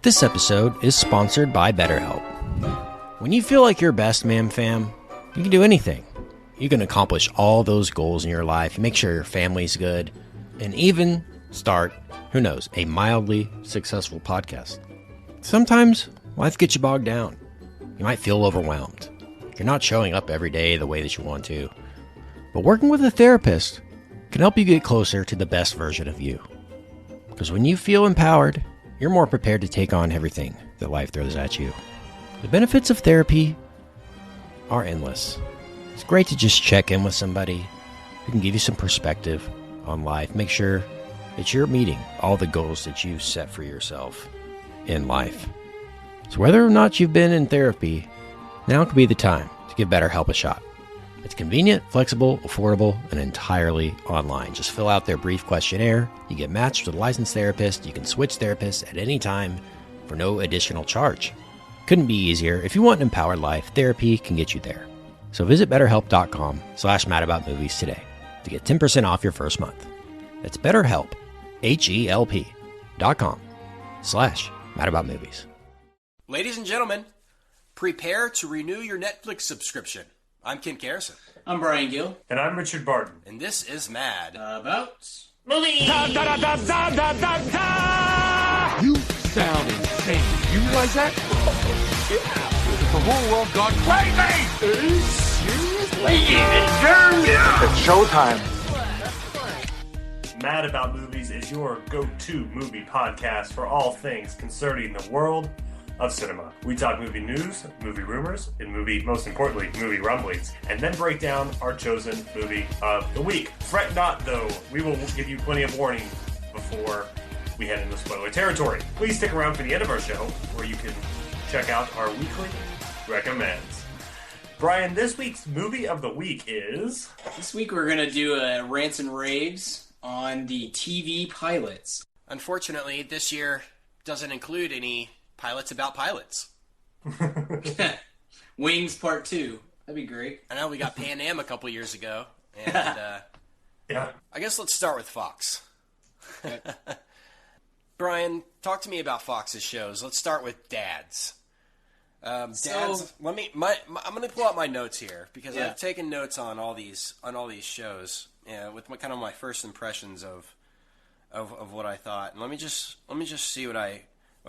This episode is sponsored by BetterHelp. When you feel like your best, fam, you can do anything. You can accomplish all those goals in your life, make sure your family's good, and even start, who knows, a mildly successful podcast. Sometimes life gets you bogged down. You might feel overwhelmed. You're not showing up every day the way that you want to. But working with a therapist can help you get closer to the best version of you. Because when you feel empowered, you're more prepared to take on everything that life throws at you. The benefits of therapy are endless. It's great to just check in with somebody who can give you some perspective on life. Make sure that you're meeting all the goals that you've set for yourself in life. So whether or not you've been in therapy, now could be the time to give BetterHelp a shot. It's convenient, flexible, affordable, and entirely online. Just fill out their brief questionnaire. You get matched with a licensed therapist. You can switch therapists at any time for no additional charge. Couldn't be easier. If you want an empowered life, therapy can get you there. So visit BetterHelp.com/madaboutmovies today to get 10% off your first month. That's BetterHelp, HELP.com/madaboutmovies. Ladies and gentlemen, prepare to renew your Netflix subscription. I'm Kim Garrison. I'm Brian Gill. And I'm Richard Barton. And this is Mad About Movies! You sound insane. You realize that? Yeah. The whole world gone crazy! Seriously? It's showtime. Mad About Movies is your go-to movie podcast for all things concerning the world of cinema. We talk movie news, movie rumors, and most importantly, movie rumblings, and then break down our chosen movie of the week. Fret not, though. We will give you plenty of warning before we head into spoiler territory. Please stick around for the end of our show, where you can check out our weekly recommends. Brian, this week's movie of the week is... This week we're going to do a Rants and Raves on the TV pilots. Unfortunately, this year doesn't include any pilots about pilots. Wings Part 2. That'd be great. I know we got Pan Am a couple years ago. And yeah. I guess let's start with Fox. Brian, talk to me about Fox's shows. Let's start with Dads. Dads. I'm going to pull out my notes here because I've taken notes on all these shows. With my first impressions of what I thought. And let me just see what I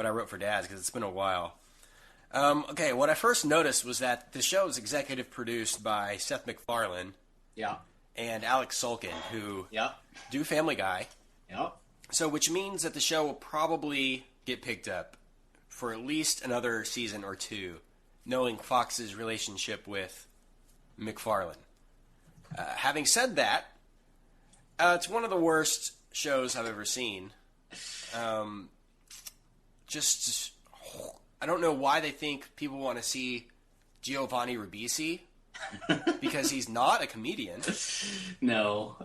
wrote for Dads because it's been a while. Okay, what I first noticed was that the show is executive produced by Seth MacFarlane. Yeah. And Alex Sulkin, who do Family Guy. Yeah. So, which means that the show will probably get picked up for at least another season or two, knowing Fox's relationship with MacFarlane. Having said that, it's one of the worst shows I've ever seen. Just I don't know why they think people want to see Giovanni Ribisi because he's not a comedian. No,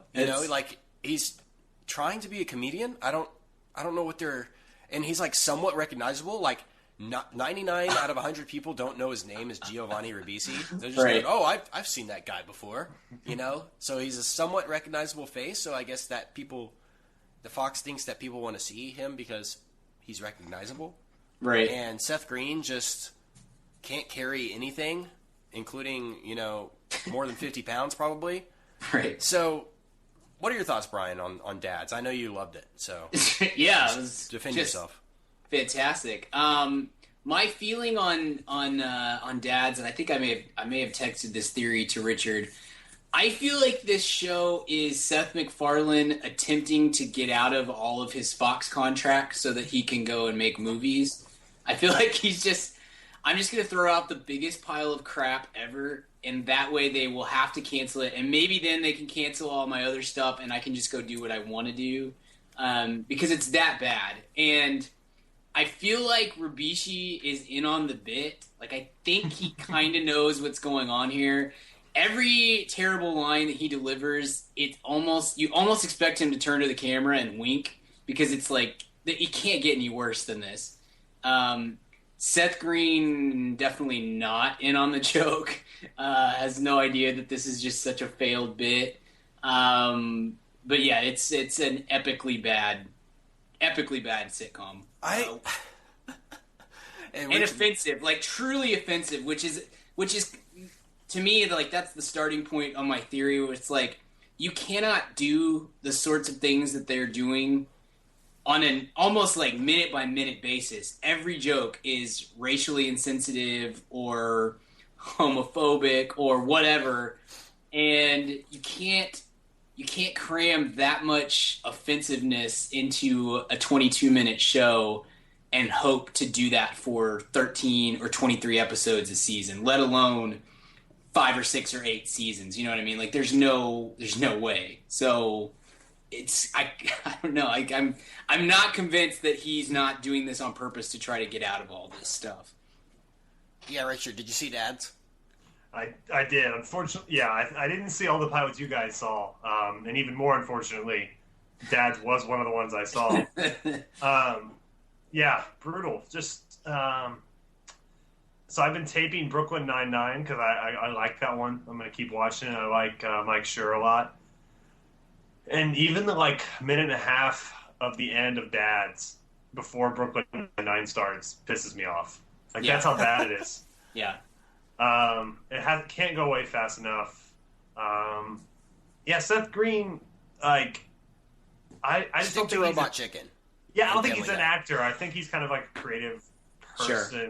he's trying to be a comedian. I don't know what they're, and he's like somewhat recognizable. Like 99 out of 100 people don't know his name is Giovanni Ribisi. They're just like, oh, I've seen that guy before, So he's a somewhat recognizable face. So I guess that the Fox thinks that people want to see him because he's recognizable. Right. And Seth Green just can't carry anything, including, more than 50 pounds probably. Right. So what are your thoughts, Brian, on Dads? I know you loved it, so yeah, it was defend yourself. Fantastic. My feeling on Dads, and I think I may have texted this theory to Richard. I feel like this show is Seth MacFarlane attempting to get out of all of his Fox contracts so that he can go and make movies. I feel like I'm just going to throw out the biggest pile of crap ever, and that way they will have to cancel it, and maybe then they can cancel all my other stuff, and I can just go do what I want to do, because it's that bad. And I feel like Ribishi is in on the bit. Like, I think he kind of knows what's going on here. Every terrible line that he delivers, you almost expect him to turn to the camera and wink, because it's like, it can't get any worse than this. Seth Green, definitely not in on the joke, has no idea that this is just such a failed bit. But yeah, it's an epically bad sitcom. and offensive, like truly offensive, which is to me, like, that's the starting point on my theory, where it's like, you cannot do the sorts of things that they're doing on an almost like minute by minute basis. Every joke is racially insensitive or homophobic or whatever, and you can't cram that much offensiveness into a 22-minute show and hope to do that for 13 or 23 episodes a season, let alone 5 or 6 or 8 seasons. You know what I mean? Like, there's no way. So I don't know. I'm not convinced that he's not doing this on purpose to try to get out of all this stuff. Yeah, Richard, did you see Dads? I did. Unfortunately, yeah, I didn't see all the pilots you guys saw. And even more unfortunately, Dads was one of the ones I saw. Yeah, brutal. Just so I've been taping Brooklyn Nine-Nine because I like that one. I'm going to keep watching it. I like Mike Schur a lot. And even the minute and a half of the end of Dads before Brooklyn Nine-Nine starts pisses me off. That's how bad it is. Yeah. Can't go away fast enough. Seth Green, I just don't think Robot Chicken. Yeah, I don't think he's an actor. I think he's kind of like a creative person. Sure.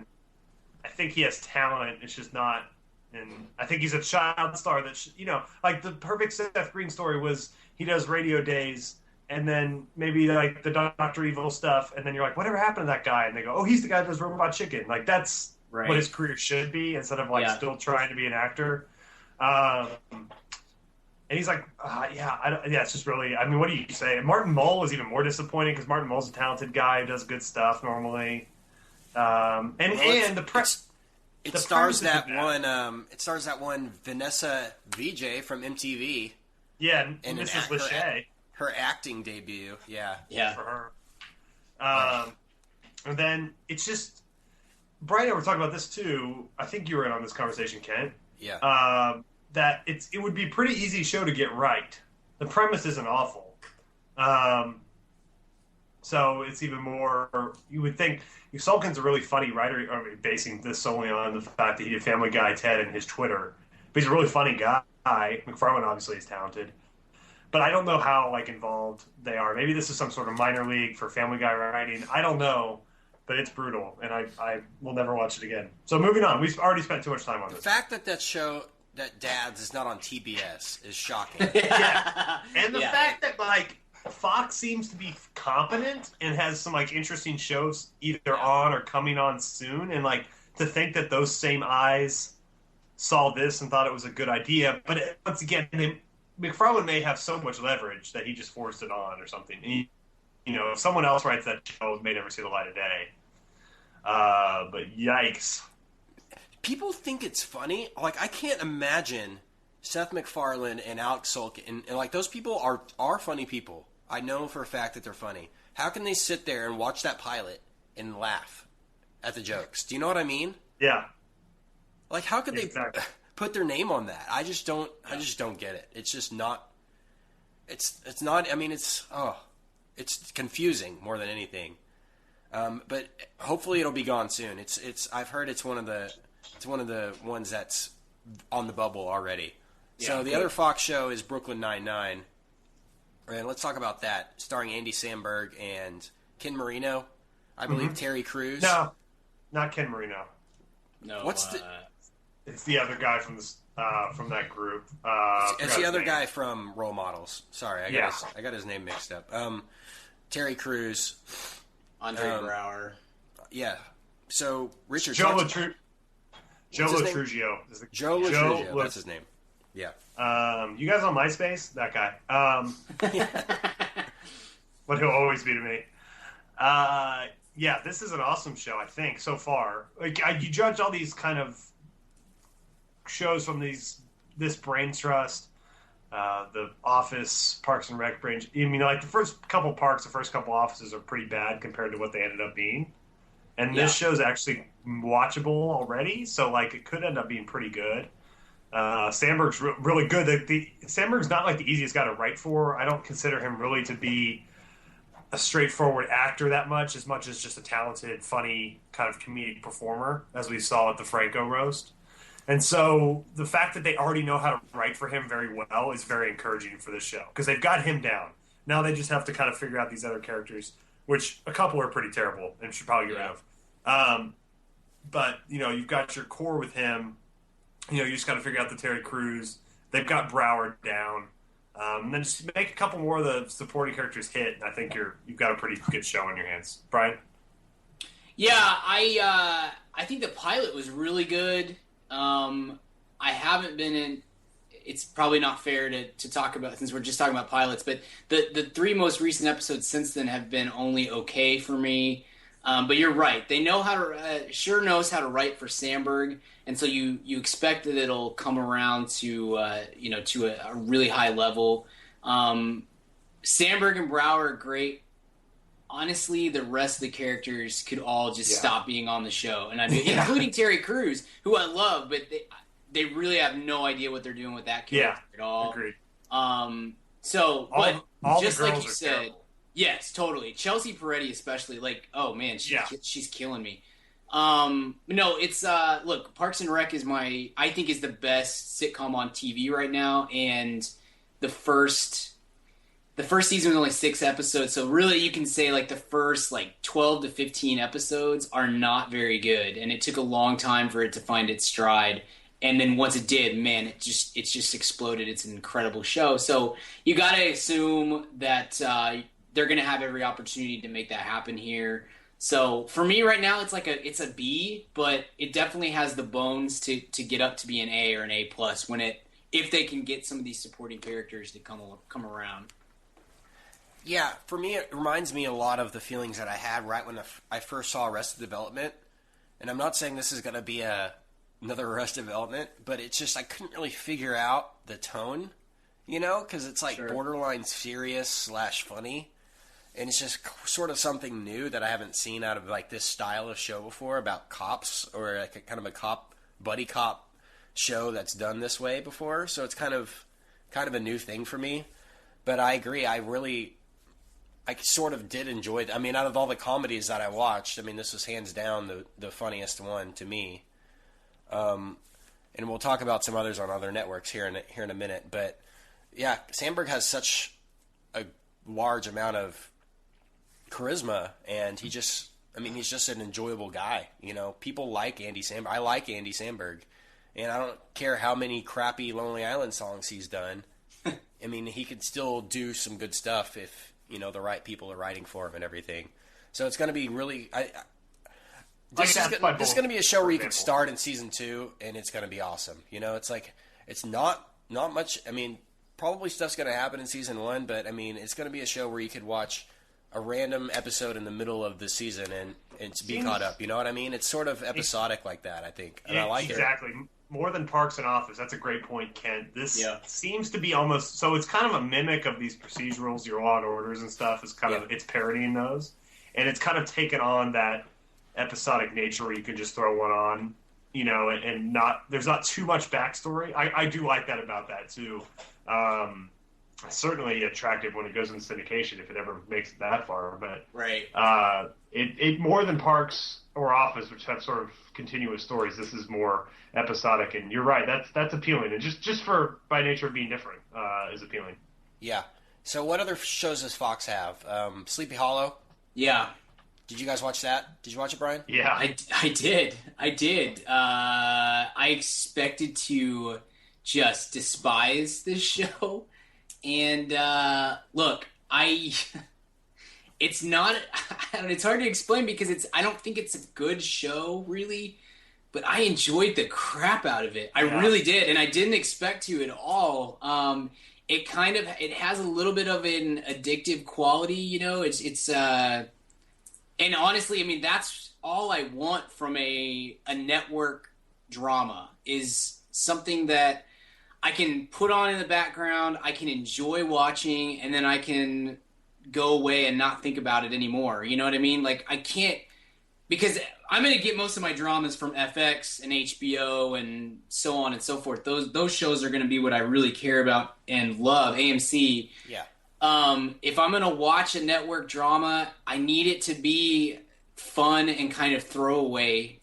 I think he has talent. It's just not. And I think he's a child star that, the perfect Seth Green story was he does Radio Days and then maybe the Dr. Evil stuff. And then you're like, whatever happened to that guy? And they go, oh, he's the guy that does Robot Chicken. That's what his career should be instead of still trying to be an actor. And he's like, it's just really, what do you say? Martin Mull was even more disappointing because Martin Mull's a talented guy who does good stuff normally. It stars that one Vanessa VJ from MTV. Yeah, and Mrs. Lachey. Her acting debut. Yeah. For her. And then it's just, Brian and I were talking about this too. I think you were in on this conversation, Kent. Yeah. That it would be a pretty easy show to get right. The premise isn't awful. So it's even more, you would think, Sulkin's a really funny writer, basing this solely on the fact that he did Family Guy, Ted, and his Twitter. But he's a really funny guy. McFarlane obviously is talented. But I don't know how involved they are. Maybe this is some sort of minor league for Family Guy writing. I don't know. But it's brutal, and I will never watch it again. So moving on. We've already spent too much time on this. The fact that Dads is not on TBS is shocking. Yeah. And the fact that, Fox seems to be competent and has some, interesting shows either on or coming on soon. And, to think that those same eyes saw this and thought it was a good idea. But, once again, McFarlane may have so much leverage that he just forced it on or something. And if someone else writes that show, it may never see the light of day. But yikes. People think it's funny. I can't imagine Seth MacFarlane and Alex Sulkin, and those people are funny people. I know for a fact that they're funny. How can they sit there and watch that pilot and laugh at the jokes? Do you know what I mean? Yeah. How could they put their name on that? I just don't get it. It's just not. It's not. It's confusing more than anything. But hopefully it'll be gone soon. I've heard it's one of the ones that's on the bubble already. Yeah, so the other Fox show is Brooklyn Nine-Nine. And let's talk about that, starring Andy Samberg and Ken Marino. I believe Terry Crews. No, not Ken Marino. No. It's the other guy from that group. It's the other guy from Role Models. Sorry, I got his name mixed up. Terry Crews. Andre Braugher. Yeah. So, Richard... Joe Latrugio. Joe Latrugio, that's his name. Yeah. You guys on MySpace? That guy. What he'll always be to me. This is an awesome show, I think, so far. You judge all these kind of shows from this Brain Trust, the Office, Parks and Rec Brain. The first couple Parks, the first couple Offices are pretty bad compared to what they ended up being. And this show's actually watchable already, so it could end up being pretty good. Sandberg's really good. Sandberg's not the easiest guy to write for. I don't consider him really to be a straightforward actor that much as just a talented, funny, kind of comedic performer, as we saw at the Franco roast. And so the fact that they already know how to write for him very well is very encouraging for this show, because they've got him down. Now they just have to kind of figure out these other characters, which a couple are pretty terrible and should probably get rid of. But, you've got your core with him. You just got to figure out the Terry Crews. They've got Broward down. And then just make a couple more of the supporting characters hit, and I think you've got a pretty good show on your hands. Brian? Yeah, I think the pilot was really good. I haven't been in... It's probably not fair to talk about, since we're just talking about pilots, but the 3 most recent episodes since then have been only okay for me. But you're right. They know how to... Sure knows how to write for Sandberg, and so you expect that it'll come around to a really high level. Sandberg and Brower are great. Honestly, the rest of the characters could all just stop being on the show, and including Terry Crews, who I love, but they really have no idea what they're doing with that character at all. Agreed. But just like you said, terrible. Yes, totally. Chelsea Peretti especially, oh man, she's killing me. No, it's look, Parks and Rec is I think is the best sitcom on TV right now, and the first season was only 6 episodes, so really you can say the first 12 to 15 episodes are not very good, and it took a long time for it to find its stride. And then once it did, man, it's just exploded. It's an incredible show. So you got to assume that they're going to have every opportunity to make that happen here. So for me right now, it's a B, but it definitely has the bones to get up to be an A or an A+ if they can get some of these supporting characters to come around. Yeah, for me, it reminds me a lot of the feelings that I had right when I first saw Arrested Development. And I'm not saying this is going to be another Arrested Development, but it's just I couldn't really figure out the tone, because it's borderline serious / funny. And it's just sort of something new that I haven't seen out of this style of show before about cops, or a kind of a buddy cop show that's done this way before. So it's kind of a new thing for me. But I agree. I sort of did enjoy it. I mean, out of all the comedies that I watched, this was hands down the funniest one to me. And we'll talk about some others on other networks here in a minute. But yeah, Sandberg has such a large amount of charisma, and he's just an enjoyable guy. People like Andy Samberg. I like Andy Samberg, and I don't care how many crappy Lonely Island songs he's done. He could still do some good stuff if the right people are writing for him and everything. So it's going to be really. This is going to be a show where you could start in season 2, and it's going to be awesome. It's not much. Probably stuff's going to happen in season 1, but it's going to be a show where you could watch a random episode in the middle of the season and to be caught up. You know what I mean? It's sort of episodic like that, I think. And I like it. Exactly. More than Parks and Office. That's a great point, Kent. This seems to be almost... So it's kind of a mimic of these procedurals, your Law and Orders and stuff. It's parodying those. And it's kind of taken on that episodic nature where you can just throw one on, and there's not too much backstory. I do like that about that, too. Certainly attractive when it goes into syndication, if it ever makes it that far. But right, it more than Parks or Office, which have sort of continuous stories. This is more episodic, and you're right. That's appealing, and just for by nature of being different, is appealing. Yeah. So what other shows does Fox have? Sleepy Hollow. Yeah. Did you guys watch that? Did you watch it, Brian? Yeah, I did. I expected to just despise this show. And look, it's not. It's hard to explain because I don't think it's a good show, really. But I enjoyed the crap out of it. I really did, and I didn't expect to at all. It has a little bit of an addictive quality, It's and honestly, that's all I want from a network drama is something that I can put on in the background, I can enjoy watching, and then I can go away and not think about it anymore. You know what I mean? I can't, because I'm going to get most of my dramas from FX and HBO and so on and so forth. Those shows are going to be what I really care about and love. AMC. Yeah. If I'm gonna watch a network drama, I need it to be fun and kind of throwaway,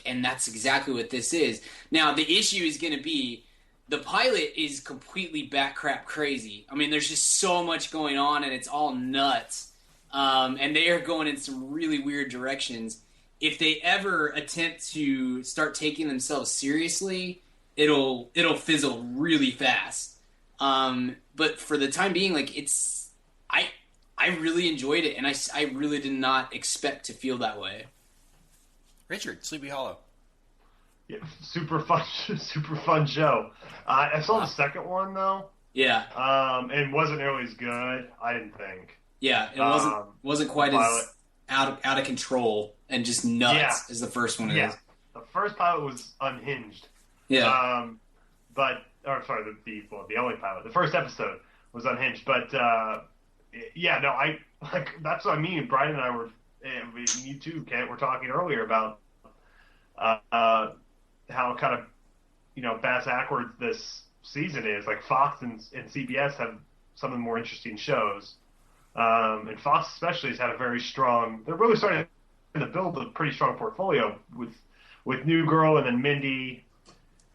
and that's exactly what this is. Now, the issue is gonna be the pilot is completely batcrap crazy. I mean, there's just so much going on, and it's all nuts. And they are going in some really weird directions. If they ever attempt to start taking themselves seriously, it'll fizzle really fast. But for the time being, I really enjoyed it, and I really did not expect to feel that way. Richard, Sleepy Hollow. Yeah, super fun show. I saw the second one though. Yeah. And wasn't nearly as good. I didn't think. Yeah, it wasn't quite as out of control and just nuts as the first one is. The first pilot was unhinged. Yeah. The only pilot. The first episode was unhinged, but that's what I mean. Brian and I were, you too, Kent, were talking earlier about how kind of bass backwards this season is. Like Fox and CBS have some of the more interesting shows, and Fox especially has had a very strong. They're really starting to build a pretty strong portfolio with New Girl and then Mindy.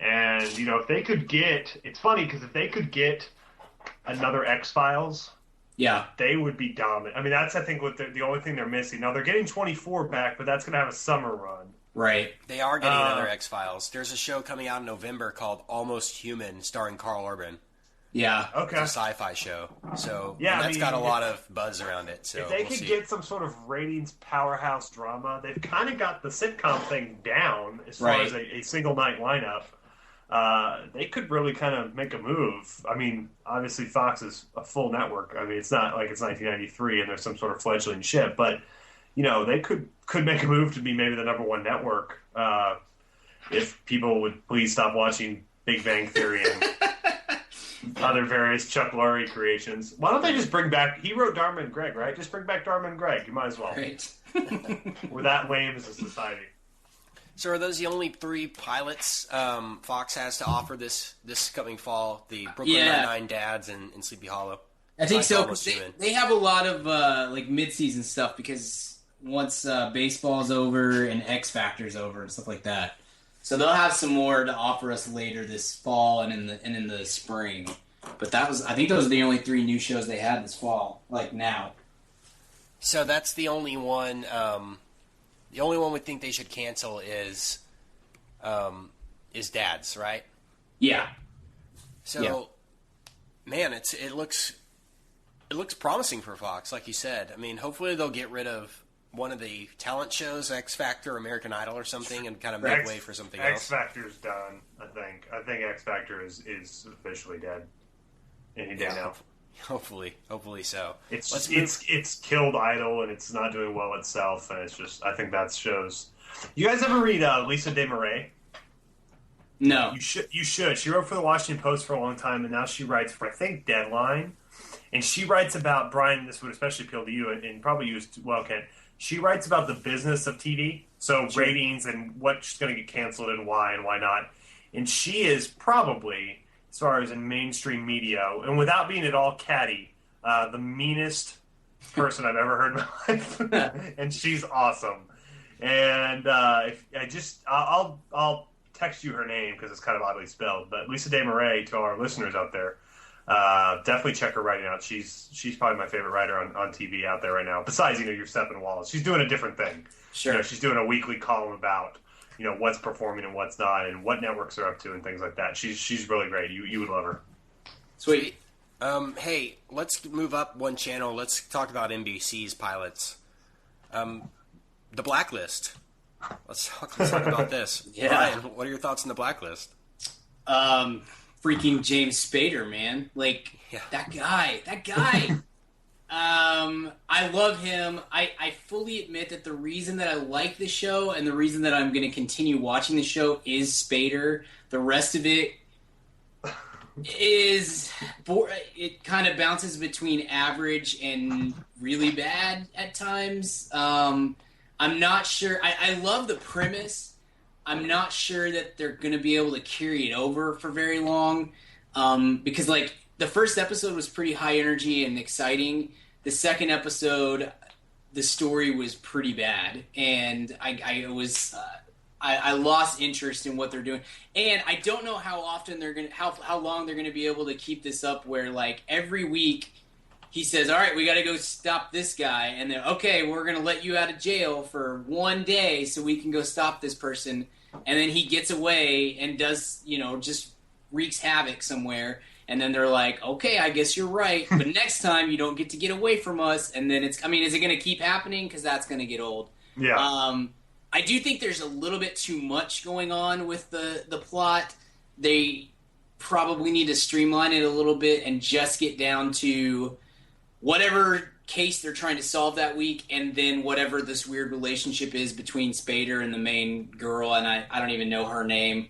And, if they could get... It's funny, because if they could get another X-Files, they would be dominant. I mean, that's, I think, what the only thing they're missing. Now, they're getting 24 back, but that's going to have a summer run. Right. They are getting another X-Files. There's a show coming out in November called Almost Human, starring Carl Urban. Yeah. Okay. It's a sci-fi show. So, yeah, that's got a lot of buzz around it. So if they could get some sort of ratings powerhouse drama, they've kind of got the sitcom thing down as far as a single night lineup. They could really kind of make a move. I mean, obviously Fox is a full network. I mean, it's not like it's 1993 and there's some sort of fledgling ship, but they could make a move to be maybe the number one network if people would please stop watching Big Bang Theory and other various Chuck Lorre creations. Why don't they just bring back? He wrote Dharma and Greg, right? Just bring back Dharma and Greg. You might as well. Right. We're that lame as a society. So are those the only 3 pilots Fox has to offer this coming fall? The Brooklyn Nine-Nine Dads and Sleepy Hollow? I think so. They have a lot of mid-season stuff because once baseball's over and X Factor's over and stuff like that. So they'll have some more to offer us later this fall and in the spring. But I think those are the only 3 new shows they had this fall, now. So that's the only one... The only one we think they should cancel is Dads, right? Yeah. So, man, it looks promising for Fox, like you said. I mean, hopefully they'll get rid of one of the talent shows, X Factor, American Idol, or something, and kind of make way for something else. X Factor's done. I think X Factor is officially dead any day now. Hopefully so. It's killed Idol and it's not doing well itself, and it's just I think that shows. You guys ever read Lisa DeMarais? No. You should. She wrote for the Washington Post for a long time, and now she writes for I think Deadline, and she writes about Brian. This would especially appeal to you, and probably you as well, Ken. She writes about the business of TV, so ratings and what's going to get canceled and why not. And she is probably, as far as in mainstream media, and without being at all catty, the meanest person I've ever heard in my life. And she's awesome. And I'll text you her name because it's kind of oddly spelled. But Lisa DeMarais, to our listeners out there, definitely check her writing out. She's probably my favorite writer on TV out there right now. Besides, your Stephen Wallace, she's doing a different thing. Sure, she's doing a weekly column about what's performing and what's not, and what networks are up to and things like that. She's really great. You would love her. Sweet. Hey, let's move up one channel. Let's talk about NBC's pilots. The Blacklist. Let's talk about this. Yeah. Brian, what are your thoughts on The Blacklist? Freaking James Spader, man. That guy. I love him. I fully admit that the reason that I like the show and the reason that I'm going to continue watching the show is Spader. The rest of it is... It kind of bounces between average and really bad at times. I'm not sure... I love the premise. I'm not sure that they're going to be able to carry it over for very long. Because, the first episode was pretty high energy and exciting. The second episode, the story was pretty bad, and I lost interest in what they're doing, and I don't know how often how long they're gonna be able to keep this up. Where like every week he says, "All right, we got to go stop this guy," and then okay, we're gonna let you out of jail for 1 day so we can go stop this person, and then he gets away and does just wreaks havoc somewhere. And then they're like, okay, I guess you're right, but next time you don't get to get away from us. And then is it going to keep happening? Because that's going to get old. Yeah. I do think there's a little bit too much going on with the plot. They probably need to streamline it a little bit and just get down to whatever case they're trying to solve that week, and then whatever this weird relationship is between Spader and the main girl, and I don't even know her name.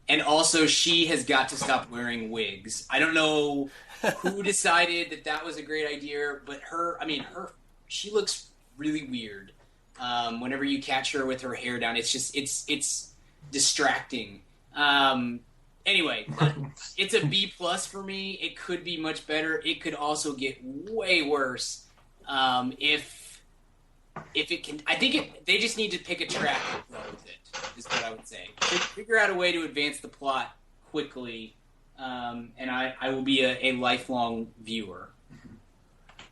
And also, she has got to stop wearing wigs. I don't know who decided that was a great idea, but she looks really weird. Whenever you catch her with her hair down, it's distracting. Anyway, it's a B+ for me. It could be much better. It could also get way worse if it can. I think they just need to pick a track and go with it. Is what I would say. Figure out a way to advance the plot quickly, and I will be a lifelong viewer.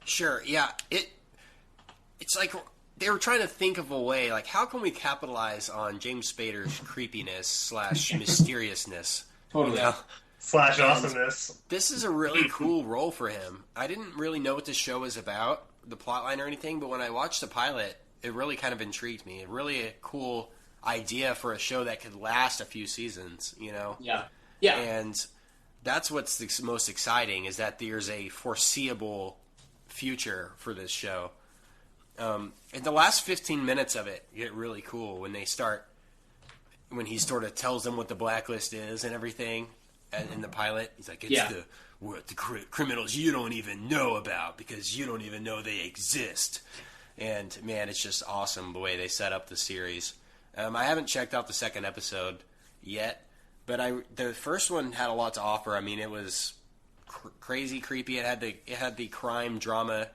Sure, yeah. It's like they were trying to think of a way, like, how can we capitalize on James Spader's creepiness / mysteriousness? Totally. / awesomeness. This is a really cool role for him. I didn't really know what the show was about, the plotline or anything, but when I watched the pilot, it really kind of intrigued me. Really a cool idea for a show that could last a few seasons, Yeah. And that's what's the most exciting, is that there's a foreseeable future for this show. And the last 15 minutes of it get really cool when he sort of tells them what the Blacklist is and everything. And in the pilot, he's like, it's the criminals you don't even know about because you don't even know they exist. And man, it's just awesome the way they set up the series. I haven't checked out the second episode yet, but the first one had a lot to offer. I mean, it was crazy creepy. It had the crime drama,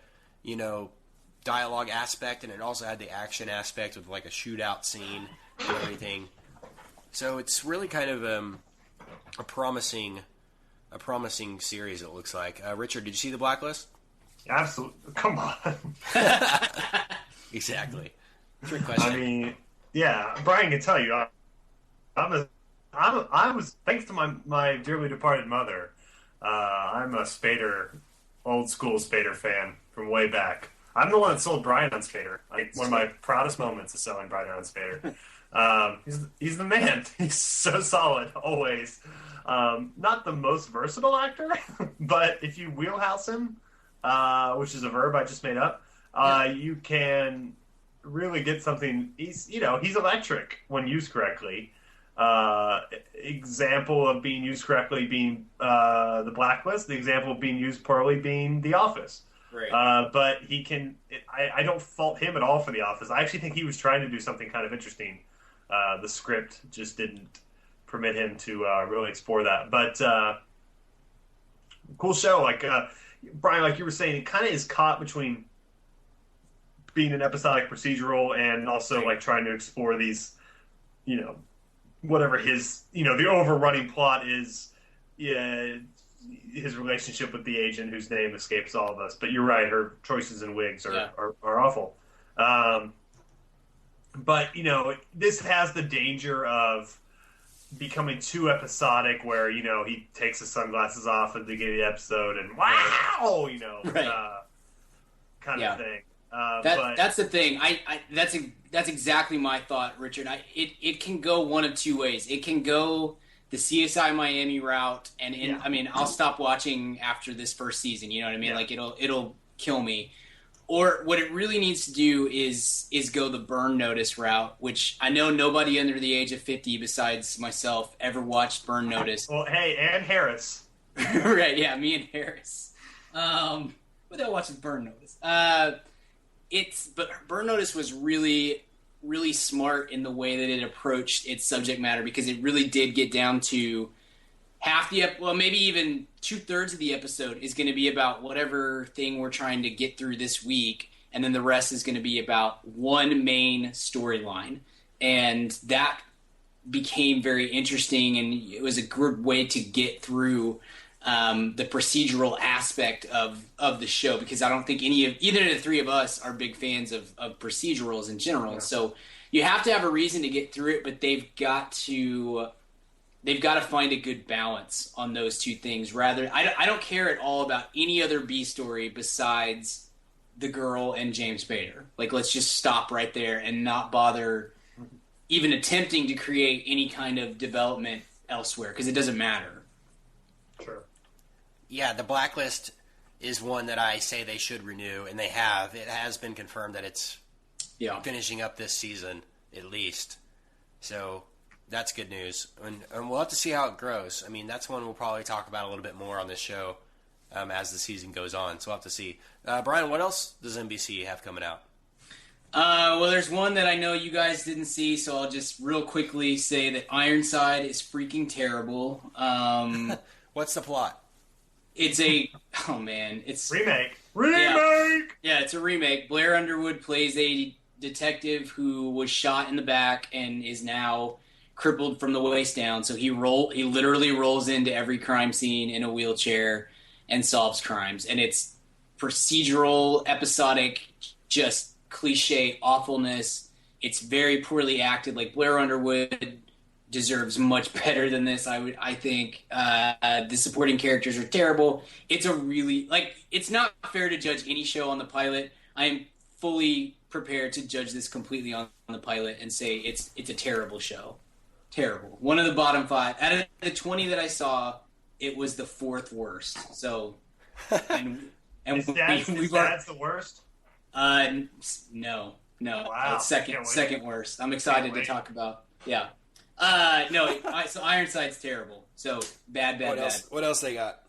dialogue aspect, and it also had the action aspect with like a shootout scene and everything. So it's really kind of a promising series. It looks like. Richard, did you see the Blacklist? Absolutely. Come on. Exactly. Trick question. I mean, yeah, Brian can tell you, I was, thanks to my dearly departed mother, I'm a old school Spader fan from way back. I'm the one that sold Brian on Spader. One of my proudest moments is selling Brian on Spader. He's the man. He's so solid, always. Not the most versatile actor, but if you wheelhouse him, which is a verb I just made up, you can really get something. He's electric when used correctly. Example of being used correctly being the Blacklist. The example of being used poorly being The Office. Right. But he can. I don't fault him at all for The Office. I actually think he was trying to do something kind of interesting. The script just didn't permit him to really explore that. But cool show. Like Brian, like you were saying, it kind of is caught between being an episodic procedural and also like trying to explore these, whatever his, the overrunning plot is. Yeah. His relationship with the agent whose name escapes all of us. But you're right, her choices in wigs are awful. But, this has the danger of becoming too episodic where, he takes his sunglasses off at the beginning of the episode and wow, kind of thing. That's the thing. That's exactly my thought, Richard. It can go one of two ways. It can go the CSI Miami route, and I'll stop watching after this first season. You know what I mean? Yeah. Like it'll kill me. Or what it really needs to do is go the Burn Notice route, which I know nobody under the age of 50 besides myself ever watched Burn Notice. Well, hey, and Harris. Right? Yeah, me and Harris. But they'll watch Burn Notice. But Burn Notice was really, really smart in the way that it approached its subject matter because it really did get down to maybe even 2/3 of the episode is going to be about whatever thing we're trying to get through this week, and then the rest is going to be about one main storyline. And that became very interesting, and it was a good way to get through the procedural aspect of the show, because I don't think either of the three of us are big fans of procedurals in general. Yeah. So you have to have a reason to get through it, but they've got to find a good balance on those two things. I don't care at all about any other B story besides the girl and James Spader. Like, let's just stop right there and not bother even attempting to create any kind of development elsewhere, because it doesn't matter. Sure. Yeah, the Blacklist is one that I say they should renew, and they have. It has been confirmed that it's finishing up this season, at least. So that's good news. And we'll have to see how it grows. I mean, that's one we'll probably talk about a little bit more on this show as the season goes on. So we'll have to see. Brian, what else does NBC have coming out? Well, there's one that I know you guys didn't see, so I'll just real quickly say that Ironside is freaking terrible. What's the plot? It's it's remake. Yeah, it's a remake. Blair Underwood plays a detective who was shot in the back and is now crippled from the waist down. So he literally rolls into every crime scene in a wheelchair and solves crimes. And it's procedural, episodic, just cliche awfulness. It's very poorly acted. Like, Blair Underwood deserves much better than this. I think the supporting characters are terrible. It's it's not fair to judge any show on the pilot. I am fully prepared to judge this completely on the pilot and say it's a terrible show. Terrible. One of the bottom 5 out of the 20 that I saw. It was the 4th worst. So, and is Dad's the worst? No. Wow. It's second worst. I'm excited to talk about. Yeah. So Ironside's terrible. So bad. What else they got?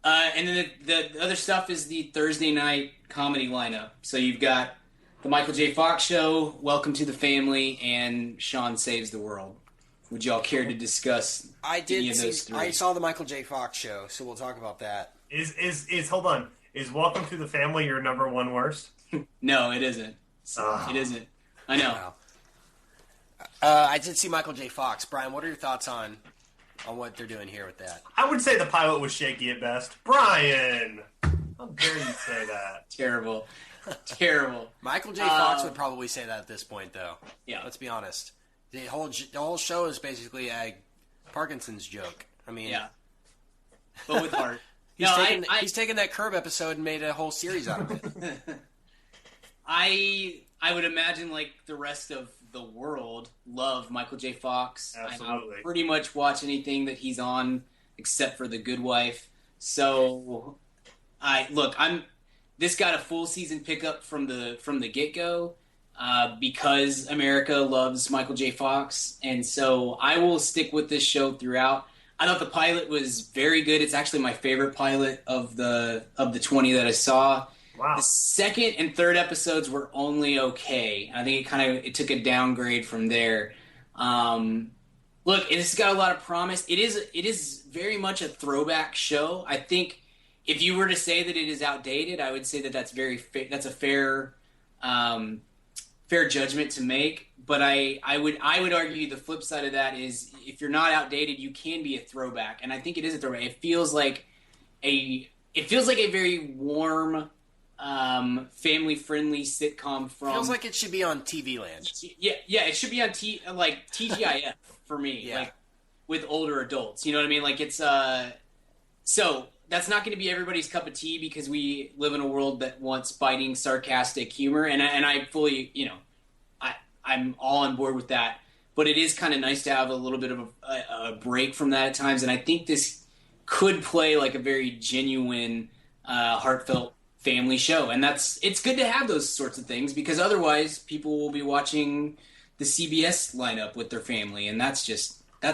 And then the other stuff is the Thursday night comedy lineup. So you've got the Michael J. Fox Show, Welcome to the Family, and Sean Saves the World. Would y'all care to discuss any of those three? I saw the Michael J. Fox Show, so we'll talk about that. Hold on. Is Welcome to the Family your number one worst? No, it isn't. It isn't. I know. Wow. I did see Michael J. Fox. Brian, what are your thoughts on what they're doing here with that? I would say the pilot was shaky at best. Brian! How dare you say that? Terrible. Michael J. Fox would probably say that at this point, though. Yeah. Let's be honest. The whole show is basically a Parkinson's joke. I mean, yeah, but with heart. He's taken that Curb episode and made a whole series out of it. I would imagine, like the rest of the world, love Michael J. Fox. Absolutely. I pretty much watch anything that he's on, except for The Good Wife. So, this got a full season pickup from the get go. Because America loves Michael J. Fox, and so I will stick with this show throughout. I thought the pilot was very good. It's actually my favorite pilot of the 20 that I saw. Wow. The second and third episodes were only okay. I think it took a downgrade from there. It's got a lot of promise. It is very much a throwback show. I think if you were to say that it is outdated, I would say that that's a fair judgment to make, but I would argue the flip side of that is if you're not outdated, you can be a throwback, and I think it is a throwback. It feels like a very warm, family-friendly sitcom from. Feels like it should be on TV Land. Yeah, it should be on TGIF for me, like with older adults. You know what I mean? Like it's so. That's not going to be everybody's cup of tea because we live in a world that wants biting, sarcastic humor, and I fully, I'm all on board with that. But it is kind of nice to have a little bit of a break from that at times, and I think this could play like a very genuine, heartfelt family show, and it's good to have those sorts of things because otherwise people will be watching the CBS lineup with their family, and that's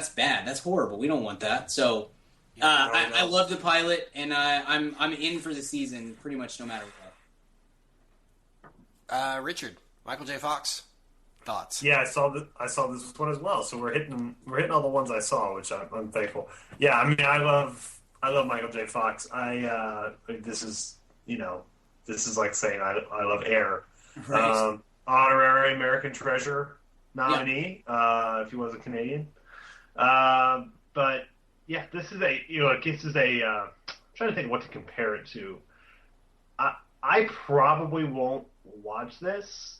bad. That's horrible. We don't want that. So. I love the pilot, and I'm in for the season pretty much no matter what. Richard, Michael J. Fox. thoughts? Yeah, I saw this one as well. So we're hitting all the ones I saw, which I'm thankful. Yeah, I mean, I love Michael J. Fox. This is like saying I love Air. Right. Honorary American Treasure nominee, if he was a Canadian. But yeah, this is I'm trying to think what to compare it to. I probably won't watch this,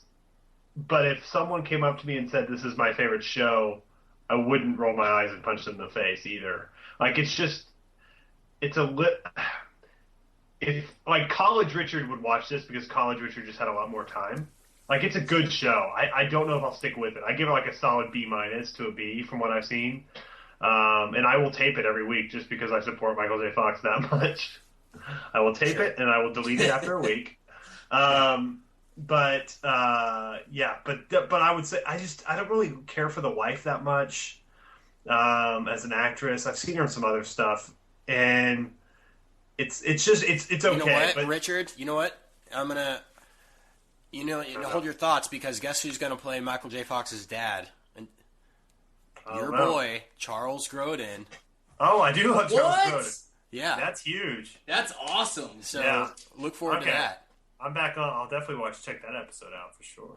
but if someone came up to me and said this is my favorite show, I wouldn't roll my eyes and punch them in the face either. Like if like College Richard would watch this because College Richard just had a lot more time. Like it's a good show. I don't know if I'll stick with it. I give it like a solid B- to a B from what I've seen. And I will tape it every week just because I support Michael J. Fox that much. I will tape it and I will delete it after a week. But I would say I don't really care for the wife that much as an actress. I've seen her in some other stuff, and it's okay. You know what, but, Richard? You know what? I'm gonna hold your thoughts because guess who's gonna play Michael J. Fox's dad? And your boy Charles Grodin. Oh, I do love Charles Grodin. Yeah, that's huge. That's awesome. So look forward to that. I'm back on. I'll definitely check that episode out for sure.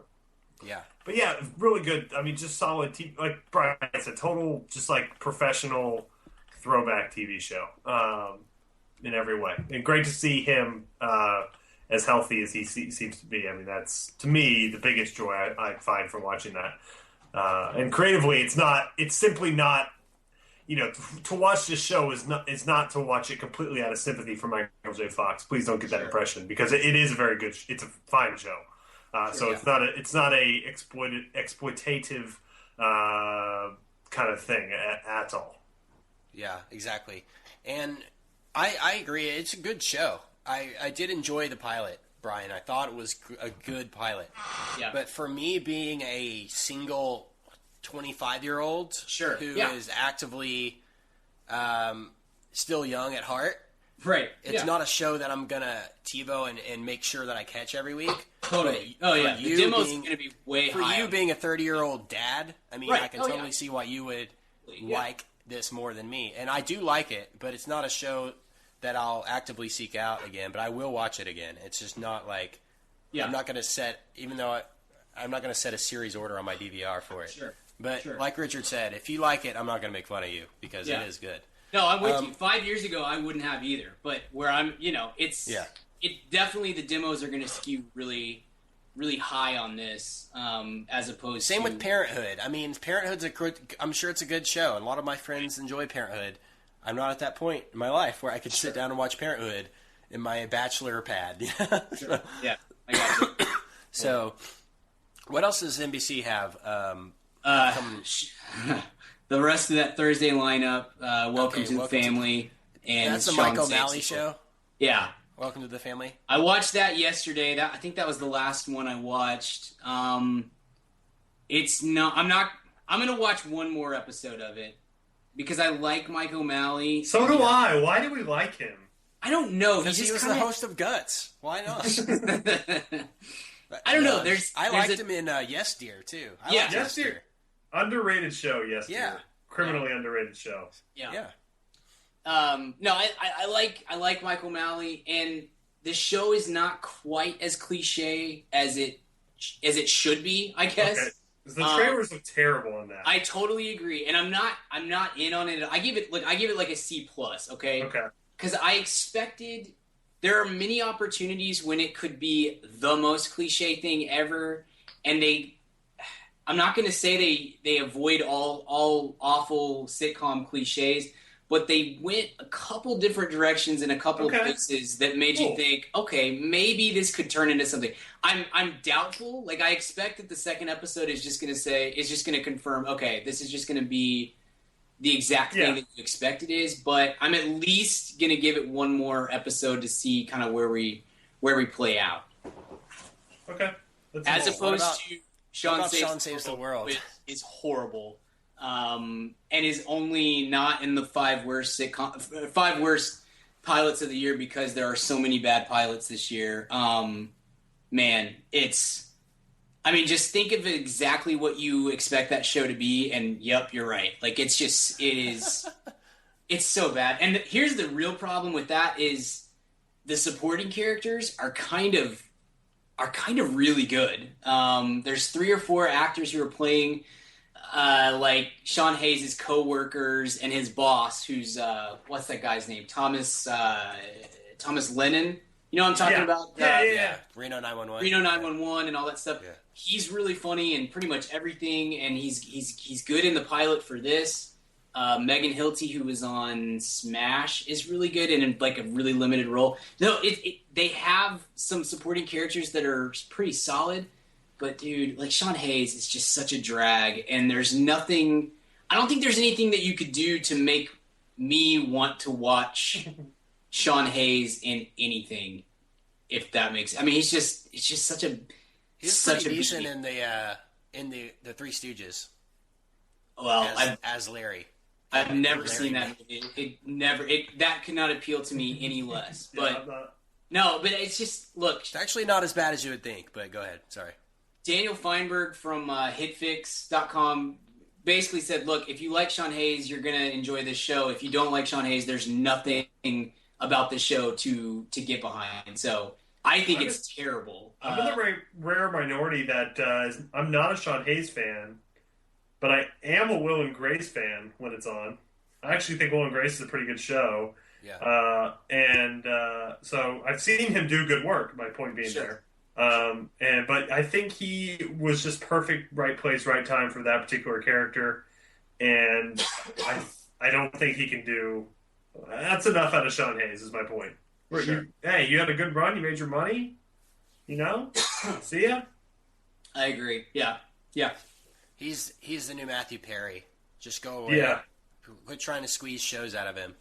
Yeah. But yeah, really good. I mean, just solid TV. Like Brian said, total, just like professional throwback TV show in every way. And great to see him as healthy as he seems to be. I mean, that's, to me, the biggest joy I find from watching that. And creatively, it's simply not, to watch this show is not to watch it completely out of sympathy for Michael J. Fox. Please don't get that impression, because it is a very good, it's a fine show. It's not a exploitative kind of thing at all. Yeah, exactly. And I agree. It's a good show. I did enjoy the pilot, Brian. I thought it was a good pilot. Yeah. But for me, being a single 25-year-old who is actively still young at heart, right? It's not a show that I'm gonna TiVo and make sure that I catch every week. Totally. The demo's gonna be way for high. For you being a 30-year-old dad, I mean, I can totally see why you would like this more than me, and I do like it. But it's not a show that I'll actively seek out again. But I will watch it again. It's just not like I'm not gonna set, even though I'm not gonna set a series order on my DVR for it. Sure. But like Richard said, if you like it, I'm not gonna make fun of you because it is good. No, I'm with you. 5 years ago, I wouldn't have either. But where I'm, it definitely the demos are going to skew really, really high on this, as opposed Same with Parenthood. I mean, Parenthood's I'm sure it's a good show, and a lot of my friends enjoy Parenthood. I'm not at that point in my life where I could sit down and watch Parenthood in my bachelor pad. Sure. Yeah, I got you. So, what else does NBC have? The rest of that Thursday lineup, Welcome to the Family, and that's the Sean Mike O'Malley Stacey. show. Yeah, Welcome to the Family. I watched that yesterday. I think that was the last one I watched. It's not. I'm gonna watch one more episode of it because I like Mike O'Malley. So do I. Why do we like him? I don't know. Because he was the host of Guts. Why not? I don't know. I liked him in Yes Dear too. Yes Dear. Underrated show, yes. Yeah. Criminally underrated show. Yeah. No, I like Michael O'Malley, and the show is not quite as cliche as it should be, I guess. Okay. The trailers look terrible on that. I totally agree, and I'm not in on it. I give it like a C+, okay? Okay. Because I expected there are many opportunities when it could be the most cliche thing ever, and I'm not going to say they avoid all awful sitcom cliches, but they went a couple different directions in a couple of places that made you think, okay, maybe this could turn into something. I'm doubtful. Like, I expect that the second episode is just going to confirm, okay, this is just going to be the exact thing that you expect it is. But I'm at least going to give it one more episode to see kind of where we play out. Okay. As opposed to Sean Saves the World is horrible, and is only not in the five worst pilots of the year because there are so many bad pilots this year. Man, I mean, just think of exactly what you expect that show to be, and yep, you're right. Like, it's so bad. And here's the real problem with that is the supporting characters are kind of really good. There's 3 or 4 actors who are playing like Sean Hayes' co-workers and his boss, who's what's that guy's name? Thomas Lennon. You know what I'm talking about? Yeah. Reno 911. Reno 911 and all that stuff. Yeah. He's really funny in pretty much everything, and he's good in the pilot for this. Megan Hilty, who was on Smash, is really good and in like a really limited role. No, they have some supporting characters that are pretty solid, but dude, like Sean Hayes is just such a drag, and there's nothing. I don't think there's anything that you could do to make me want to watch Sean Hayes in anything, if that makes. I mean, it's just such a. He's pretty decent in the Three Stooges. Well, as Larry. I've never seen that movie. That could not appeal to me any less. But no, but it's just look. It's actually not as bad as you would think. But go ahead. Sorry. Daniel Feinberg from HitFix.com basically said, "Look, if you like Sean Hayes, you're gonna enjoy this show. If you don't like Sean Hayes, there's nothing about the show to get behind." So I think it's terrible. I'm in the rare minority that I'm not a Sean Hayes fan. But I am a Will and Grace fan when it's on. I actually think Will and Grace is a pretty good show. Yeah. So I've seen him do good work, my point being Sure. there. But I think he was just perfect, right place, right time for that particular character. And I don't think he can do... That's enough out of Sean Hayes, is my point. Sure. You had a good run, you made your money, see ya. I agree. Yeah. He's the new Matthew Perry. Just go away. Yeah. Quit trying to squeeze shows out of him.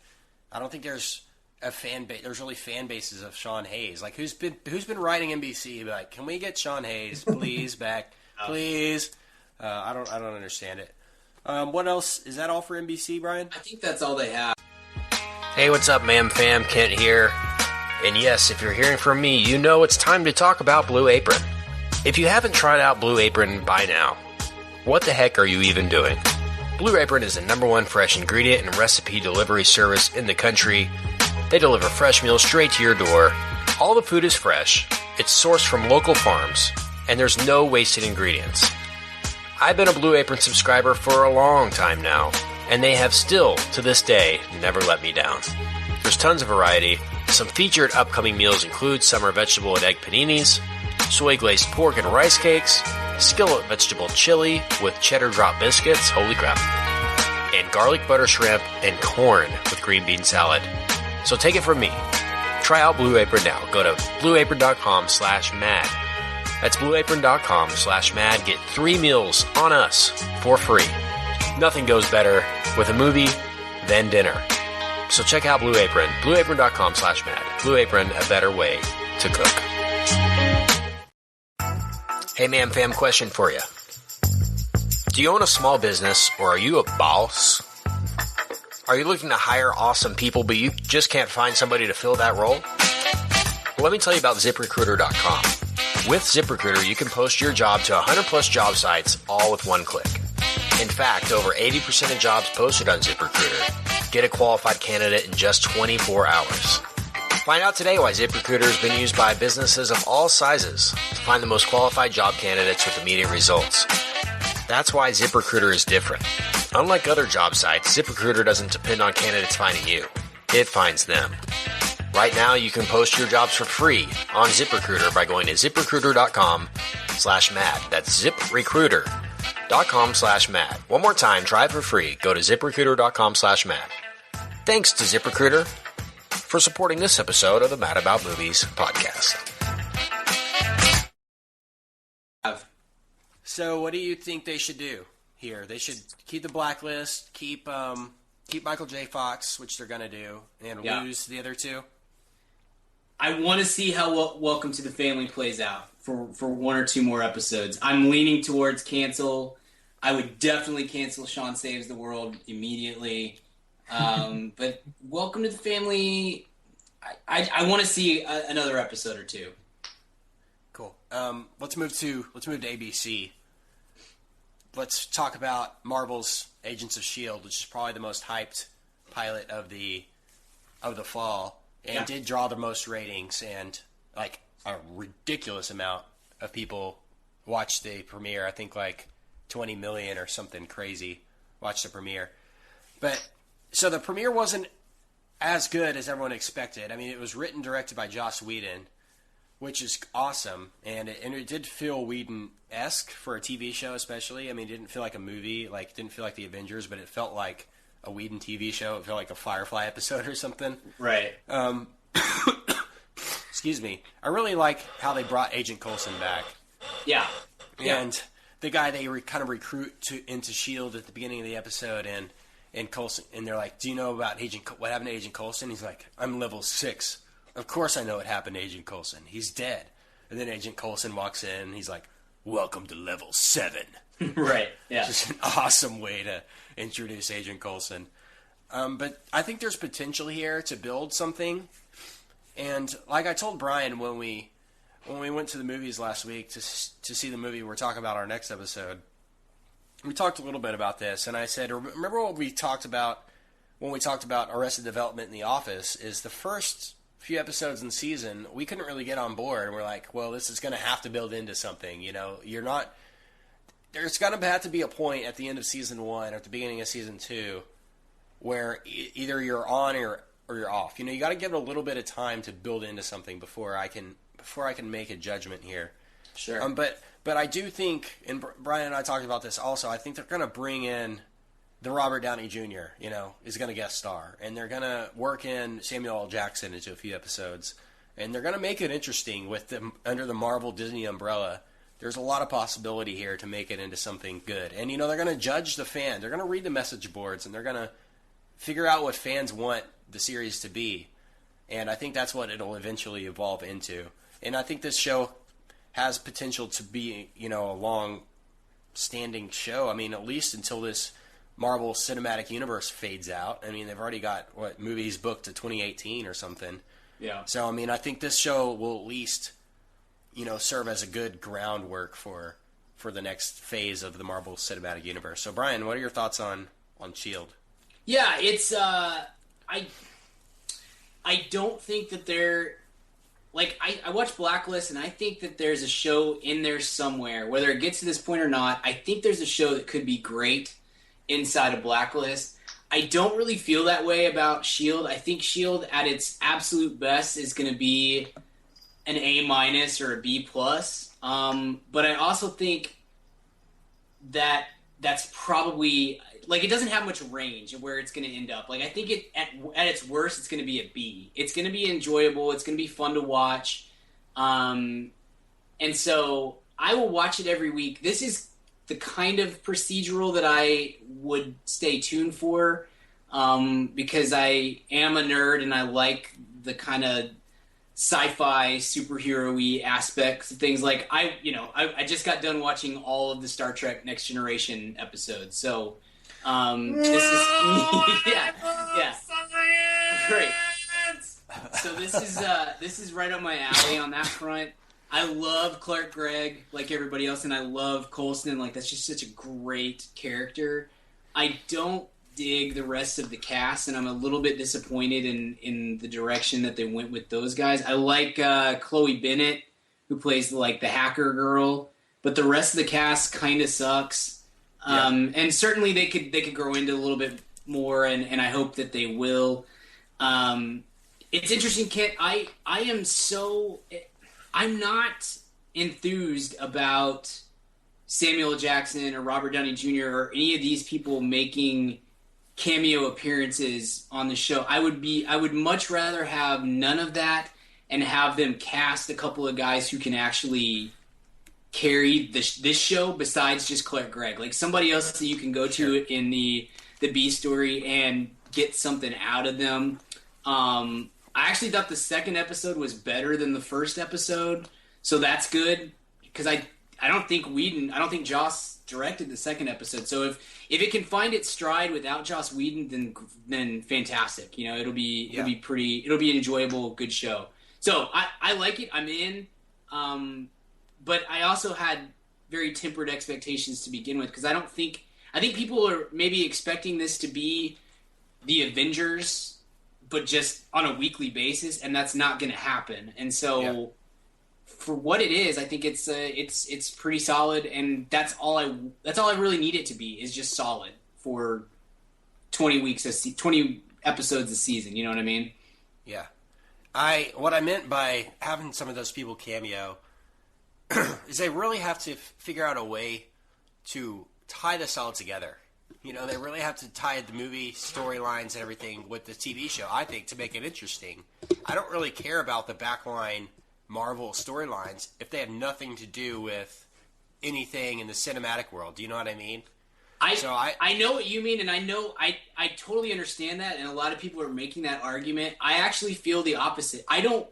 I don't think there's a fan base. There's really fan bases of Sean Hayes. Like who's been writing NBC? Like, can we get Sean Hayes, please, back, please? I don't understand it. What else? Is that all for NBC, Brian? I think that's all they have. Hey, what's up, Ma'am Fam? Kent here. And yes, if you're hearing from me, you know it's time to talk about Blue Apron. If you haven't tried out Blue Apron by now, what the heck are you even doing? Blue Apron is the #1 fresh ingredient and recipe delivery service in the country. They deliver fresh meals straight to your door. All the food is fresh, it's sourced from local farms, and there's no wasted ingredients. I've been a Blue Apron subscriber for a long time now, and they have still, to this day, never let me down. There's tons of variety. Some featured upcoming meals include summer vegetable and egg paninis, soy glazed pork and rice cakes, skillet vegetable chili with cheddar drop biscuits, holy crap, and garlic butter shrimp and corn with green bean salad. So take it from me. Try out Blue Apron now. Go to blueapron.com/mad. That's blueapron.com/mad. Get 3 meals on us for free. Nothing goes better with a movie than dinner. So check out Blue Apron. blueapron.com/mad. Blue Apron, a better way to cook. Hey, Ma'am Fam, question for you. Do you own a small business, or are you a boss? Are you looking to hire awesome people, but you just can't find somebody to fill that role? Well, let me tell you about ZipRecruiter.com. With ZipRecruiter, you can post your job to 100+ job sites, all with one click. In fact, over 80% of jobs posted on ZipRecruiter get a qualified candidate in just 24 hours. Find out today why ZipRecruiter has been used by businesses of all sizes to find the most qualified job candidates with immediate results. That's why ZipRecruiter is different. Unlike other job sites, ZipRecruiter doesn't depend on candidates finding you. It finds them. Right now, you can post your jobs for free on ZipRecruiter by going to ZipRecruiter.com/mad. That's ZipRecruiter.com/mad. One more time, try it for free. Go to ZipRecruiter.com/mad. Thanks to ZipRecruiter for supporting this episode of the Mad About Movies podcast. So, what do you think they should do here? They should keep the Blacklist, keep Michael J. Fox, which they're going to do, and lose the other 2. I want to see how Welcome to the Family plays out for 1 or 2 more episodes. I'm leaning towards cancel. I would definitely cancel Sean Saves the World immediately. But Welcome to the Family, I want to see another episode or 2. Cool. let's move to ABC. Let's talk about Marvel's Agents of S.H.I.E.L.D., which is probably the most hyped pilot of the fall, and did draw the most ratings, and like a ridiculous amount of people watched the premiere. I think like 20 million or something crazy watched the premiere. But so the premiere wasn't as good as everyone expected. I mean, it was written, directed by Joss Whedon, which is awesome, and it did feel Whedon-esque for a TV show, especially. I mean, it didn't feel like a movie, like didn't feel like the Avengers, but it felt like a Whedon TV show. It felt like a Firefly episode or something. Right. Excuse me. I really like how they brought Agent Coulson back. Yeah. And the guy they kind of recruit into S.H.I.E.L.D. at the beginning of the episode, and Coulson, and they're like, "Do you know about what happened to Agent Coulson?" He's like, "I'm level 6. Of course I know what happened to Agent Coulson. He's dead." And then Agent Coulson walks in, and he's like, "Welcome to level 7." Right. Yeah. Just an awesome way to introduce Agent Coulson. But I think there's potential here to build something. And like I told Brian when we went to the movies last week to see the movie we're talking about our next episode, we talked a little bit about this, and I said, remember what we talked about when we talked about Arrested Development in The Office, is the first few episodes in the season, we couldn't really get on board, and we're like, well, this is going to have to build into something, you know? There's going to have to be a point at the end of season 1 or at the beginning of season 2 where either you're on or you're off. You know, you got to give it a little bit of time to build into something before I can make a judgment here. Sure. But I do think, and Brian and I talked about this also, I think they're going to bring in the Robert Downey Jr., you know, is going to guest star. And they're going to work in Samuel L. Jackson into a few episodes. And they're going to make it interesting with them under the Marvel Disney umbrella. There's a lot of possibility here to make it into something good. And, you know, they're going to judge the fan. They're going to read the message boards, and they're going to figure out what fans want the series to be. And I think that's what it'll eventually evolve into. And I think this show has potential to be, you know, a long-standing show. I mean, at least until this Marvel Cinematic Universe fades out. I mean, they've already got, movies booked to 2018 or something. Yeah. So, I mean, I think this show will at least, you know, serve as a good groundwork for the next phase of the Marvel Cinematic Universe. So, Brian, what are your thoughts on S.H.I.E.L.D.? Yeah, it's, I don't think that they're, like, I watched Blacklist, and I think that there's a show in there somewhere, whether it gets to this point or not. I think there's a show that could be great inside of Blacklist. I don't really feel that way about S.H.I.E.L.D. I think S.H.I.E.L.D. at its absolute best is going to be an A- or a B+. But I also think that that's probably, like, it doesn't have much range of where it's going to end up. Like, I think at its worst, it's going to be a B. It's going to be enjoyable. It's going to be fun to watch. And so I will watch it every week. This is the kind of procedural that I would stay tuned for, because I am a nerd and I like the kind of sci-fi superhero-y aspects of things. Like, I just got done watching all of the Star Trek Next Generation episodes, so this is yeah great. So this is right up my alley on that front. I love Clark Gregg like everybody else, and I love Coulson. Like, that's just such a great character. I don't dig the rest of the cast, and I'm a little bit disappointed in the direction that they went with those guys. I like Chloe Bennett, who plays the hacker girl, but the rest of the cast kind of sucks. And certainly they could grow into a little bit more, and I hope that they will. It's interesting, Kent. I'm not enthused about Samuel L. Jackson or Robert Downey Jr. or any of these people making cameo appearances on the show. I would much rather have none of that and have them cast a couple of guys who can actually carry this show besides just Clark Gregg. Like, somebody else that you can go to in the B story and get something out of them. I actually thought the second episode was better than the first episode, so that's good, because I don't think Joss directed the second episode. So if it can find its stride without Joss Whedon, then fantastic. You know, it'll be an enjoyable, good show. So I like it. I'm in. but I also had very tempered expectations to begin with, because I think people are maybe expecting this to be the Avengers, but just on a weekly basis, and that's not going to happen. And so, for what it is, I think it's pretty solid, and that's all I really need it to be, is just solid for 20 episodes a season. You know what I mean? Yeah. What I meant by having some of those people cameo is they really have to figure out a way to tie this all together. You know, they really have to tie the movie storylines and everything with the TV show, I think, to make it interesting. I don't really care about the backline Marvel storylines if they have nothing to do with anything in the cinematic world. Do you know what I mean? I know what you mean, and I totally understand that, and a lot of people are making that argument. I actually feel the opposite. I don't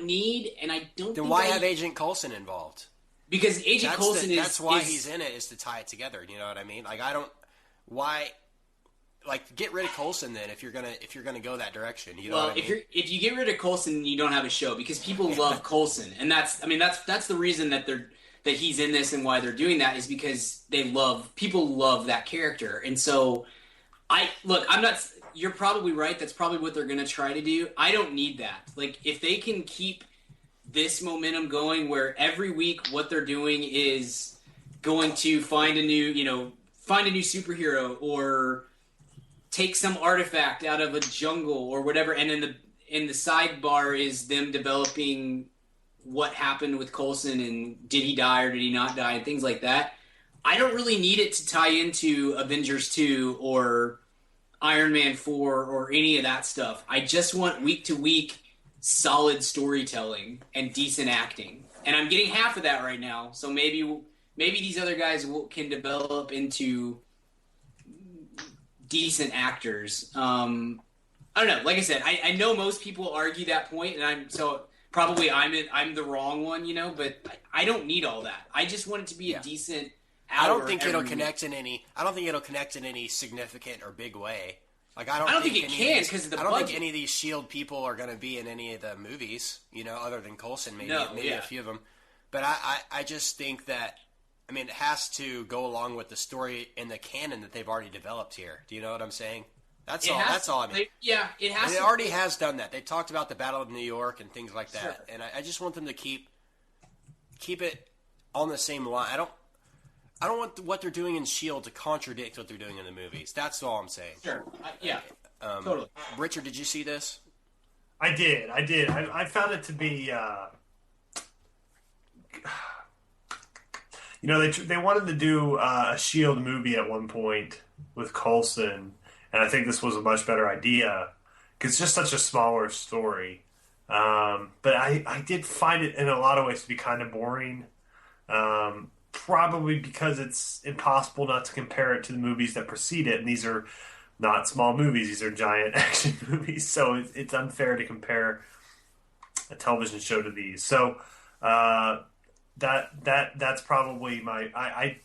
need, and I don't. Then why have Agent Coulson involved? Because that's why he's in it, is to tie it together. You know what I mean? Like, get rid of Coulson then if you're gonna go that direction. You know what I mean? If you get rid of Coulson, you don't have a show, because people love Coulson, and that's the reason that he's in this, and why they're doing that is because people love that character. And so you're probably right. That's probably what they're going to try to do. I don't need that. Like, if they can keep this momentum going, where every week what they're doing is going to find a new superhero, or take some artifact out of a jungle or whatever. And in the sidebar is them developing what happened with Coulson, and did he die or did he not die, and things like that. I don't really need it to tie into Avengers 2 or Iron Man 4 or any of that stuff. I just want week to week solid storytelling and decent acting. And I'm getting half of that right now. So maybe these other guys can develop into decent actors. I don't know. Like I said, I know most people argue that point, and I'm the wrong one, you know, but I don't need all that. I just want it to be a decent hour. I don't think it'll connect in any significant or big way. Like, I don't think it can, because of the budget. I don't think any of these S.H.I.E.L.D. people are going to be in any of the movies, you know, other than Coulson, maybe a few of them. But I just think that, I mean, it has to go along with the story and the canon that they've already developed here. Do you know what I'm saying? That's all I mean. It has. It already has done that. They talked about the Battle of New York and things like that, sure. And I just want them to keep it on the same line. I don't want what they're doing in S.H.I.E.L.D. to contradict what they're doing in the movies. That's all I'm saying. Sure. Totally. Richard, did you see this? I did. I found it to be. You know, they wanted to do a S.H.I.E.L.D. movie at one point with Coulson. And I think this was a much better idea, because it's just such a smaller story. But I did find it in a lot of ways to be kind of boring. Probably because it's impossible not to compare it to the movies that precede it. And these are not small movies. These are giant action movies. So it's unfair to compare a television show to these. So that's probably my... I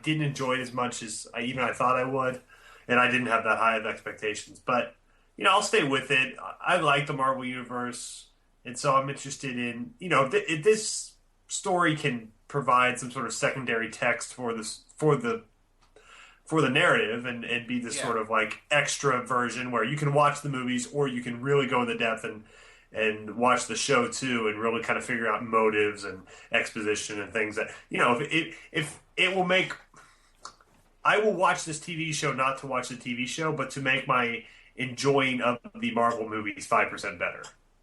didn't enjoy it as much as I thought I would. And I didn't have that high of expectations. But, you know, I'll stay with it. I like the Marvel Universe. And so I'm interested in, you know, if this story can provide some sort of secondary text for the narrative and be this sort of like extra version where you can watch the movies, or you can really go into depth and watch the show too, and really kind of figure out motives and exposition and things that, you know, if it will make... I will watch this TV show not to watch the TV show, but to make my enjoying of the Marvel movies 5% better.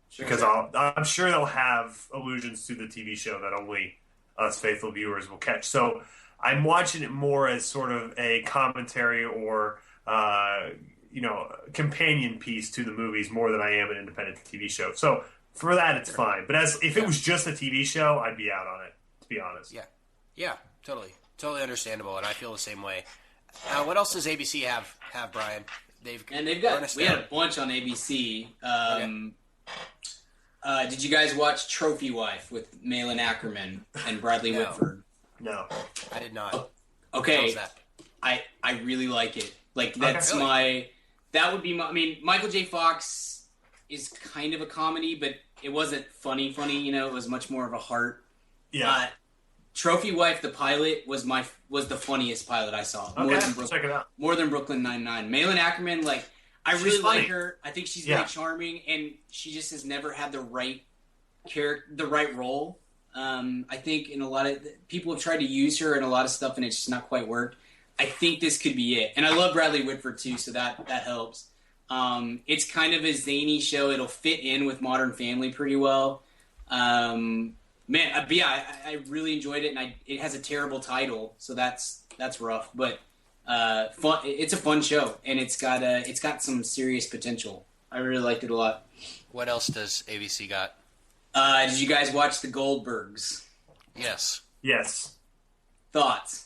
Sure. Because I'm sure they'll have allusions to the TV show that only us faithful viewers will catch. So I'm watching it more as sort of a commentary or, you know, companion piece to the movies more than I am an independent TV show. So for that, it's fine. But if it was just a TV show, I'd be out on it, to be honest. Yeah, totally. Totally understandable, and I feel the same way. What else does ABC have, Brian? We had a bunch on ABC. Did you guys watch Trophy Wife with Malin Ackerman and Bradley Whitford? No, I did not. Okay, I really like it. Like, that's that would be my. I mean, Michael J. Fox is kind of a comedy, but it wasn't funny, you know, it was much more of a heart. Yeah. Trophy Wife, the pilot, was the funniest pilot I saw. Check it out. More than Brooklyn Nine-Nine. Malin Ackerman, like, I really like her. I think she's very charming, and she just has never had the right role. I think in a lot of people have tried to use her in a lot of stuff, and it's just not quite worked. I think this could be it. And I love Bradley Whitford too, so that helps. It's kind of a zany show. It'll fit in with Modern Family pretty well. I really enjoyed it, and it has a terrible title, so that's rough. But fun. It's a fun show, and it's got some serious potential. I really liked it a lot. What else does ABC got? Did you guys watch The Goldbergs? Yes. Yes. Thoughts?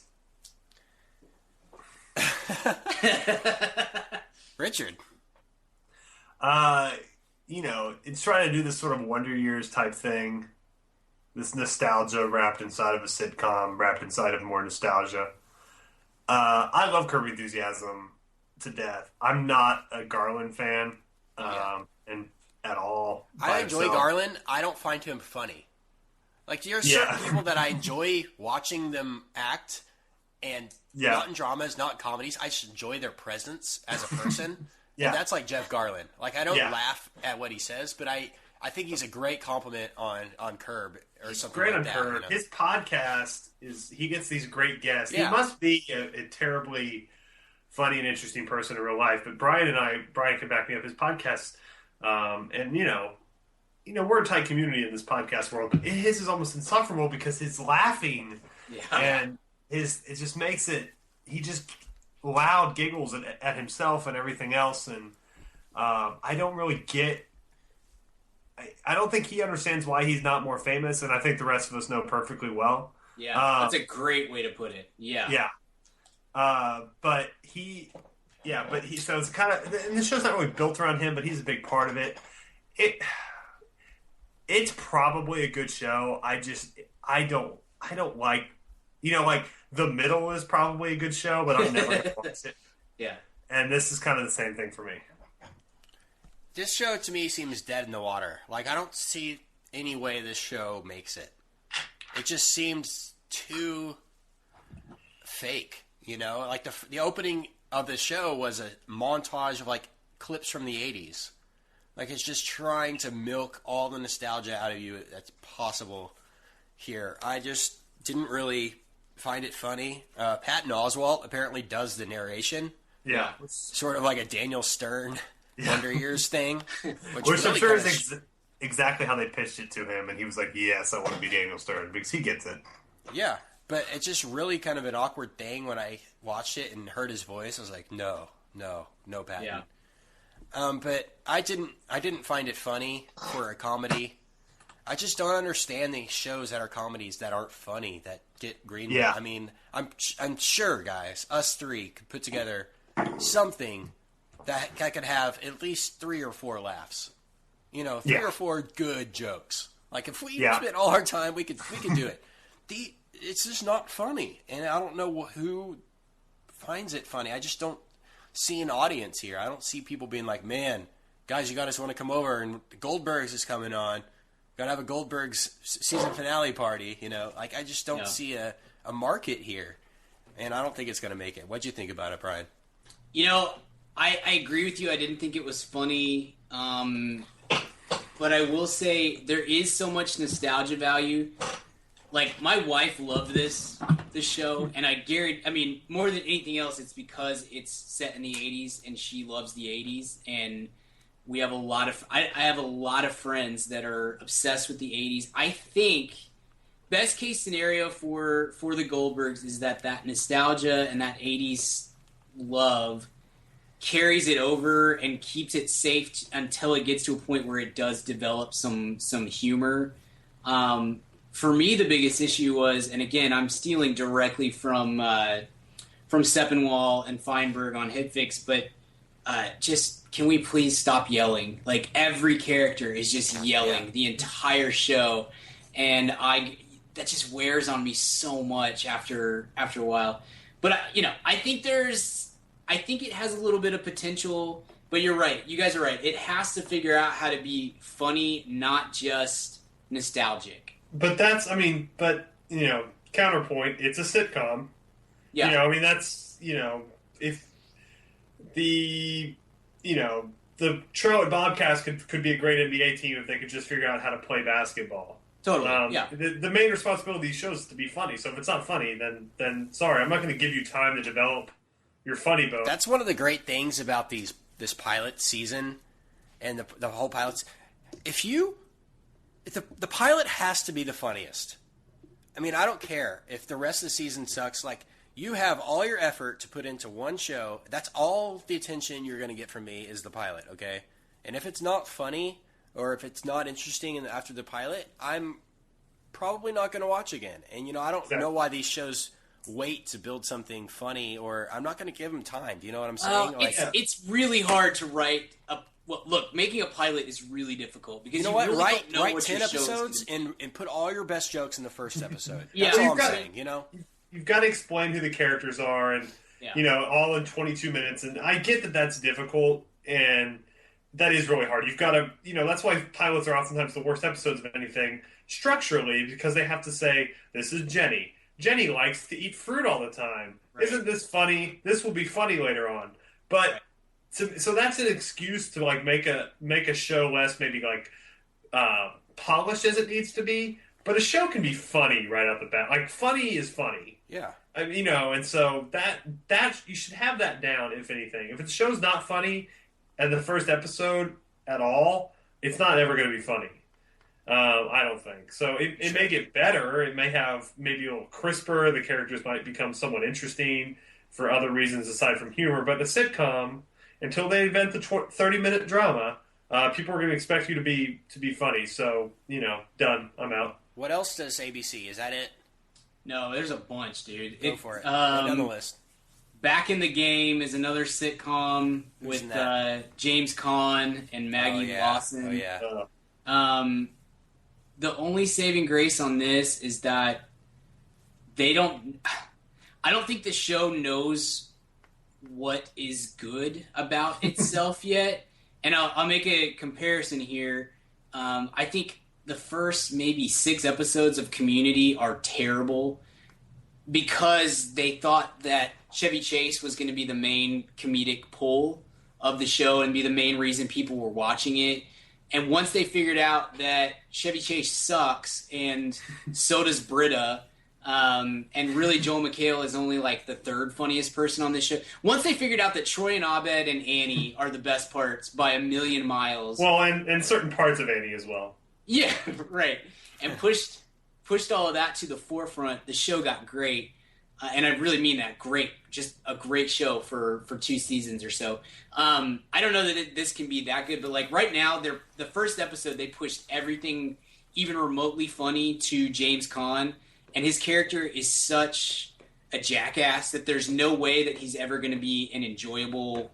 Richard. It's trying to do this sort of Wonder Years type thing. This nostalgia wrapped inside of a sitcom, wrapped inside of more nostalgia. I love Curb Your Enthusiasm to death. I'm not a Garland fan, and at all. I enjoy Garland. I don't find him funny. Like, there are certain people that I enjoy watching them act, and not in dramas, not in comedies. I just enjoy their presence as a person. And that's like Jeff Garland. Like, I don't laugh at what he says, but I think he's a great compliment on Curb or something great like that. Curb. You know? His podcast he gets these great guests. Yeah. He must be a terribly funny and interesting person in real life. But Brian can back me up. His podcast, and we're a tight community in this podcast world, but his is almost insufferable because his laughing and it just makes it. He just loud giggles at himself and everything else, and I don't really get. I don't think he understands why he's not more famous, and I think the rest of us know perfectly well. Yeah, that's a great way to put it. Yeah. Yeah. So it's kind of, and this show's not really built around him, but he's a big part of it. It's probably a good show. I don't like, like The Middle is probably a good show, but I'm never going to watch it. Yeah. And this is kind of the same thing for me. This show, to me, seems dead in the water. Like, I don't see any way this show makes it. It just seems too fake, Like, the opening of the show was a montage of, like, clips from the 80s. Like, it's just trying to milk all the nostalgia out of you that's possible here. I just didn't really find it funny. Patton Oswalt apparently does the narration. Yeah. Sort of like a Daniel Stern Wonder Years thing. Which really I'm sure is exactly how they pitched it to him, and he was like, yes, I want to be Daniel Stern, because he gets it. Yeah, but it's just really kind of an awkward thing when I watched it and heard his voice. I was like, no, Patton. Yeah. But I didn't find it funny for a comedy. I just don't understand these shows that are comedies that aren't funny, that get greenlit. Yeah. I mean, I'm sure, guys, us three could put together something that could have at least 3 or 4 laughs. 3 or 4 good jokes. Like, if we spent all our time, we could do it. It's just not funny, and I don't know who finds it funny. I just don't see an audience here. I don't see people being like, man, guys, you guys want to come over, and Goldbergs is coming on. Gotta have a Goldbergs season finale party, Like, I just don't see a market here, and I don't think it's going to make it. What'd you think about it, Brian? I agree with you. I didn't think it was funny, but I will say there is so much nostalgia value. Like, my wife loved this show, and more than anything else, it's because it's set in the 80s, and she loves the 80s, and we have I have a lot of friends that are obsessed with the 80s. I think best case scenario for the Goldbergs is that nostalgia and that 80s love carries it over and keeps it safe until it gets to a point where it does develop some humor. For me, the biggest issue was, and again, I'm stealing directly from Sepinwall and Feinberg on Hitfix, but just can we please stop yelling? Like, every character is just yelling the entire show, and that just wears on me so much after a while. But I think it has a little bit of potential But you're right. You guys are right. It has to figure out how to be funny, not just nostalgic. But that's, I mean, counterpoint, it's a sitcom. Yeah. That's, if the Charlotte Bobcats could be a great NBA team if they could just figure out how to play basketball. Totally, yeah. The main responsibility of these shows is to be funny, so if it's not funny, then sorry, I'm not going to give you time to develop your funny bone. That's one of the great things about this pilot season and the whole pilots. If the pilot has to be the funniest. I mean, I don't care if the rest of the season sucks. Like, you have all your effort to put into one show. That's all the attention you're going to get from me is the pilot, okay? And if it's not funny or if it's not interesting after the pilot, I'm probably not going to watch again. And, I don't know why these shows wait to build something funny, or I'm not going to give them time. Do you know what I'm saying? It's really hard to write a... Well, look, making a pilot is really difficult because what? Really write don't know what 10 your show episodes and put all your best jokes in the first episode. Yeah. That's So all I'm saying, You've got to explain who the characters are and, all in 22 minutes. And I get that that's difficult, and that is really hard. You've got to, that's why pilots are oftentimes the worst episodes of anything structurally, because they have to say, this is Jenny. Jenny likes to eat fruit all the time. Right. Isn't this funny? This will be funny later on. But... Right. So that's an excuse to make a show less maybe polished as it needs to be, but a show can be funny right off the bat. Like, funny is funny. Yeah. And so that you should have that down. If anything, if the show's not funny at the first episode at all, it's not ever going to be funny. I don't think so. It may get better. It may have maybe a little crisper. The characters might become somewhat interesting for other reasons aside from humor. But the sitcom, until they invent the 30-minute drama, people are going to expect you to be funny. So, done. I'm out. What else does ABC? Is that it? No, there's a bunch, dude. Go for it. On the list. Back in the Game is another sitcom with James Caan and Maggie Lawson. Oh, yeah. The only saving grace on this is that I don't think the show knows what is good about itself yet. And I'll make a comparison here. I think the first maybe 6 episodes of Community are terrible because they thought that Chevy Chase was going to be the main comedic pull of the show and be the main reason people were watching it. And once they figured out that Chevy Chase sucks and so does Britta, and really Joel McHale is only the 3rd funniest person on this show. Once they figured out that Troy and Abed and Annie are the best parts by a million miles. Well, and certain parts of Annie as well. Yeah, right. And pushed all of that to the forefront, the show got great. And I really mean that, great. Just a great show for 2 seasons or so. I don't know that this can be that good, but right now, the first episode, they pushed everything even remotely funny to James Caan. And his character is such a jackass that there's no way that he's ever going to be an enjoyable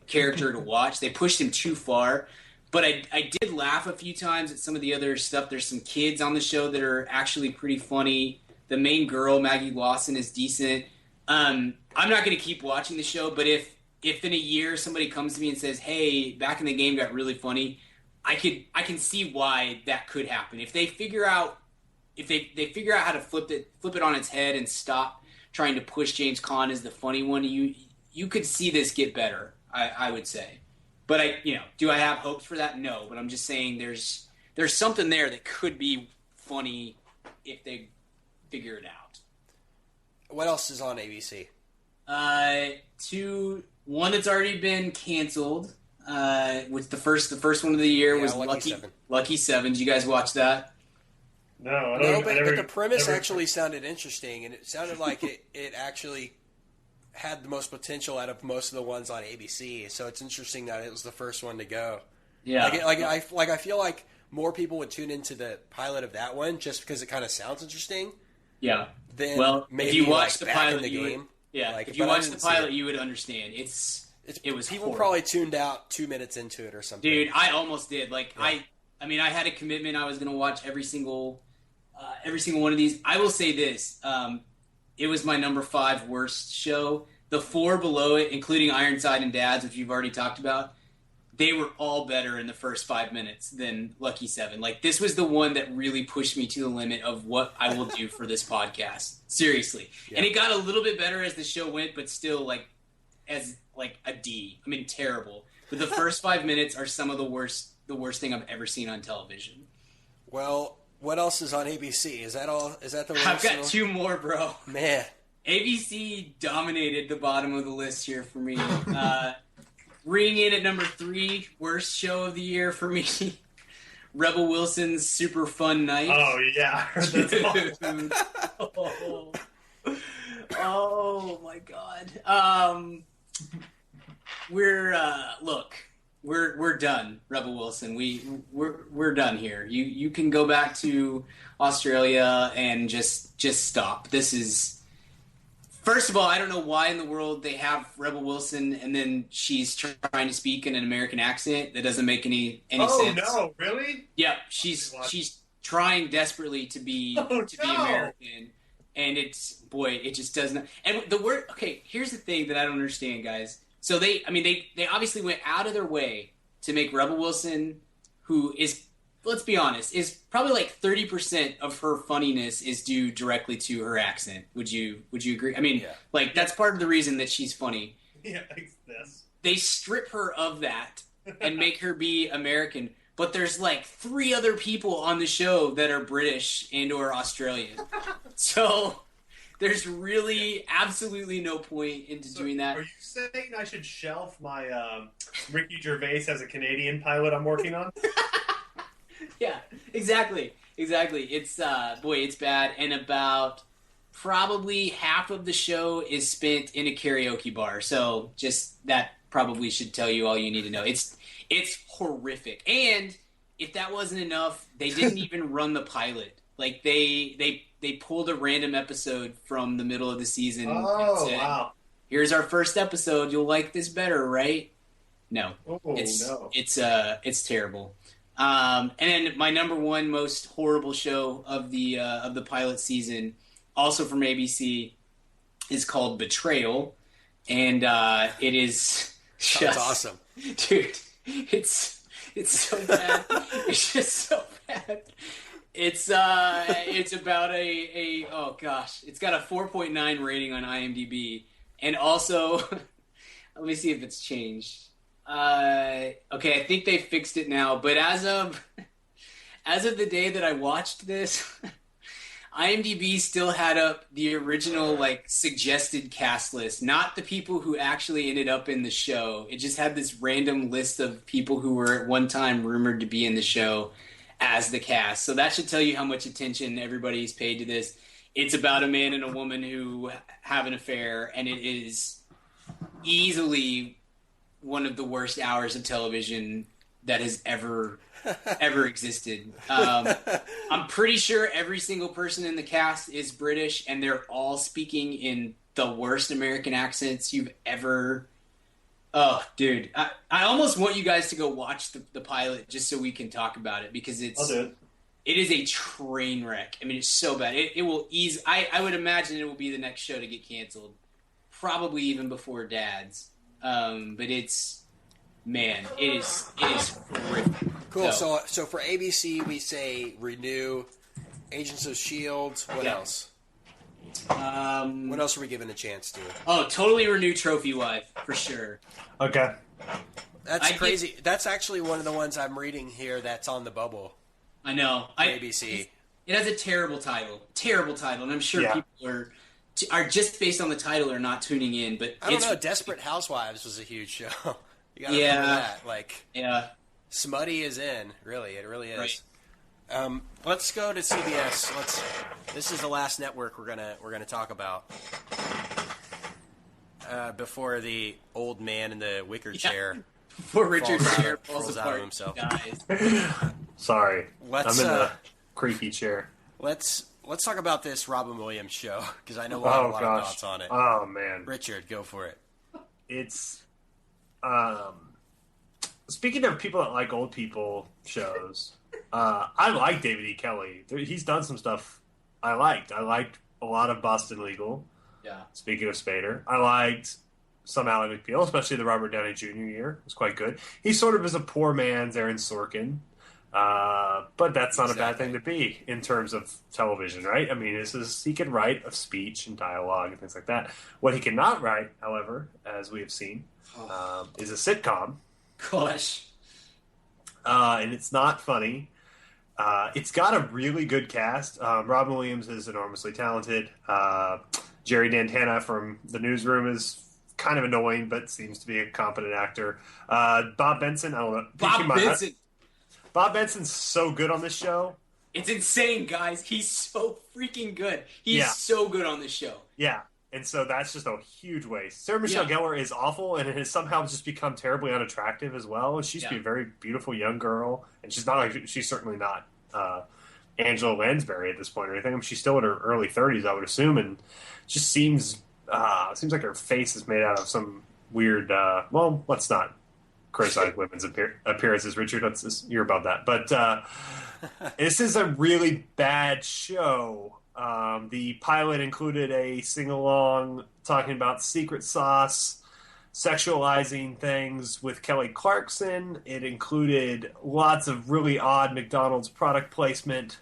character to watch. They pushed him too far. But I did laugh a few times at some of the other stuff. There's some kids on the show that are actually pretty funny. The main girl, Maggie Lawson, is decent. I'm not going to keep watching the show, but if in a year somebody comes to me and says, hey, Back in the Game got really funny, I can see why that could happen. If they figure out how to flip it on its head and stop trying to push James Caan as the funny one, you could see this get better, I would say. But do I have hopes for that? No, but I'm just saying there's something there that could be funny if they figure it out. What else is on ABC? One that's already been canceled. With the first one of the year was Lucky Seven. Did you guys watch that? No, I don't. But the premise actually sounded interesting, and it sounded like it actually had the most potential out of most of the ones on ABC. So it's interesting that it was the first one to go. Yeah, I feel like more people would tune into the pilot of that one just because it kind of sounds interesting. Yeah. Then if you watch the pilot, if you watch the pilot, you would understand. It was people horrible. Probably tuned out 2 minutes into it or something. Dude, I almost did. I had a commitment. I was going to watch every single one of these. I will say this: it was my number 5 worst show. The 4 below it, including Ironside and Dads, which you've already talked about, they were all better in the first 5 minutes than Lucky 7. Like, this was the one that really pushed me to the limit of what I will do for this podcast. Seriously. Yeah. And it got a little bit better as the show went, but still, like, as, like, a D. I mean, terrible. But the first 5 minutes are some of the worst thing I've ever seen on television. Well, what else is on ABC? Is that all? Is that the I've got 2 more, bro. Man. ABC dominated the bottom of the list here for me. Ringing in at number 3, worst show of the year for me. Rebel Wilson's Super Fun Night. Oh, yeah. Oh my God. We're done, Rebel Wilson. We're done here. You can go back to Australia and just stop. This is, first of all, I don't know why in the world they have Rebel Wilson and then she's trying to speak in an American accent. That doesn't make any sense. Oh no, really? Yeah, she's trying desperately to be American, and it just doesn't. And the word, okay, here's the thing that I don't understand, guys. So they obviously went out of their way to make Rebel Wilson, who is, let's be honest, is probably like 30% of her funniness is due directly to her accent. Would you agree? I mean, like, that's part of the reason that she's funny. Yeah, yes. They strip her of that and make her be American, but there's like 3 other people on the show that are British and or Australian. So there's really absolutely no point into doing that. Are you saying I should shelf my Ricky Gervais as a Canadian pilot I'm working on? Yeah, exactly. It's it's bad, and about probably half of the show is spent in a karaoke bar. So just that probably should tell you all you need to know. It's horrific. And if that wasn't enough, they didn't even run the pilot. Like they pulled a random episode from the middle of the season. Oh, and said, wow. Here's our first episode. You'll like this better, right? No. Oh, It's terrible. And then my number 1 most horrible show of the pilot season, also from ABC, is called Betrayal, and it is just, that's awesome, dude. It's so bad. It's just so bad. It's about a oh gosh, it's got a 4.9 rating on IMDb, and also let me see if it's changed. Okay, I think they fixed it now, but as of the day that I watched this, IMDb still had up the original, like, suggested cast list, not the people who actually ended up in the show. It just had this random list of people who were at one time rumored to be in the show as the cast. So that should tell you how much attention everybody's paid to this. It's about a man and a woman who have an affair, and it is easily one of the worst hours of television that has ever existed. I'm pretty sure every single person in the cast is British, and they're all speaking in the worst American accents you've ever... Oh, dude. I almost want you guys to go watch the pilot just so we can talk about it, because it is a train wreck. I mean, it's so bad. It will ease... I would imagine it will be the next show to get canceled, probably even before Dad's. But it's... Man, it is horrific. Cool. So for ABC, we say Renew, Agents of S.H.I.E.L.D. What else? What else are we giving a chance to? Oh, totally Renew Trophy Wife, for sure. Okay. That's crazy. That's actually one of the ones I'm reading here that's on the bubble. I know. ABC. It has a terrible title, and I'm sure people are just based on the title are not tuning in. But I don't know. Desperate Housewives was a huge show. You gotta remember that. Like, Smutty is in. Really, it really is. Right. Let's go to CBS. This is the last network we're gonna talk about before the old man in the wicker chair. Before Richard chair falls out of himself. Sorry, I'm in the creaky chair. Let's talk about this Robin Williams show, because I know we'll have a lot of thoughts on it. Oh man, Richard, go for it. It's speaking of people that like old people shows, I like David E. Kelly. He's done some stuff I liked. I liked a lot of Boston Legal. Yeah. Speaking of Spader, I liked some Ally McBeal, especially the Robert Downey Jr. year. It was quite good. He sort of is a poor man's Aaron Sorkin. But that's not a bad thing to be in terms of television, right? I mean, he can write a speech and dialogue and things like that. What he cannot write, however, as we have seen, is a sitcom. Gosh. And it's not funny. It's got a really good cast. Robin Williams is enormously talented. Jerry Dantana from The Newsroom is kind of annoying, but seems to be a competent actor. Bob Benson, I don't know. Bob Benson's so good on this show. It's insane, guys. He's so freaking good. He's so good on this show. Yeah. And so that's just a huge waste. Sarah Michelle Gellar is awful and has somehow just become terribly unattractive as well. She used to be a very beautiful young girl, and she's certainly not Angela Lansbury at this point or anything. I mean, she's still in her early 30s, I would assume, and just seems like her face is made out of some weird. Well, let's not criticize women's appearances, Richard. You're above that, but this is a really bad show. The pilot included a sing-along talking about secret sauce, sexualizing things with Kelly Clarkson. It included lots of really odd McDonald's product placement.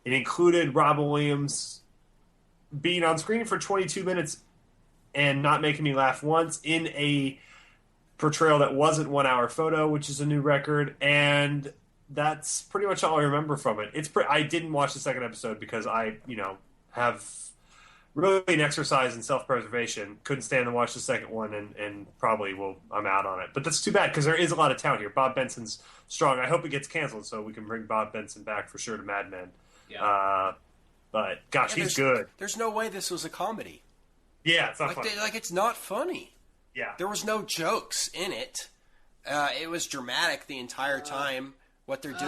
It included Robin Williams being on screen for 22 minutes and not making me laugh once in a portrayal that wasn't 1 hour photo, which is a new record, and that's pretty much all I remember from it. I didn't watch the second episode because I, have really an exercise in self-preservation. Couldn't stand to watch the second one, and probably I'm out on it. But that's too bad because there is a lot of talent here. Bob Benson's strong. I hope it gets canceled so we can bring Bob Benson back for sure to Mad Men. Yeah. But gosh, he's good. There's no way this was a comedy. Yeah, it's not funny. It's not funny. Yeah. There was no jokes in it. It was dramatic the entire time. What they're doing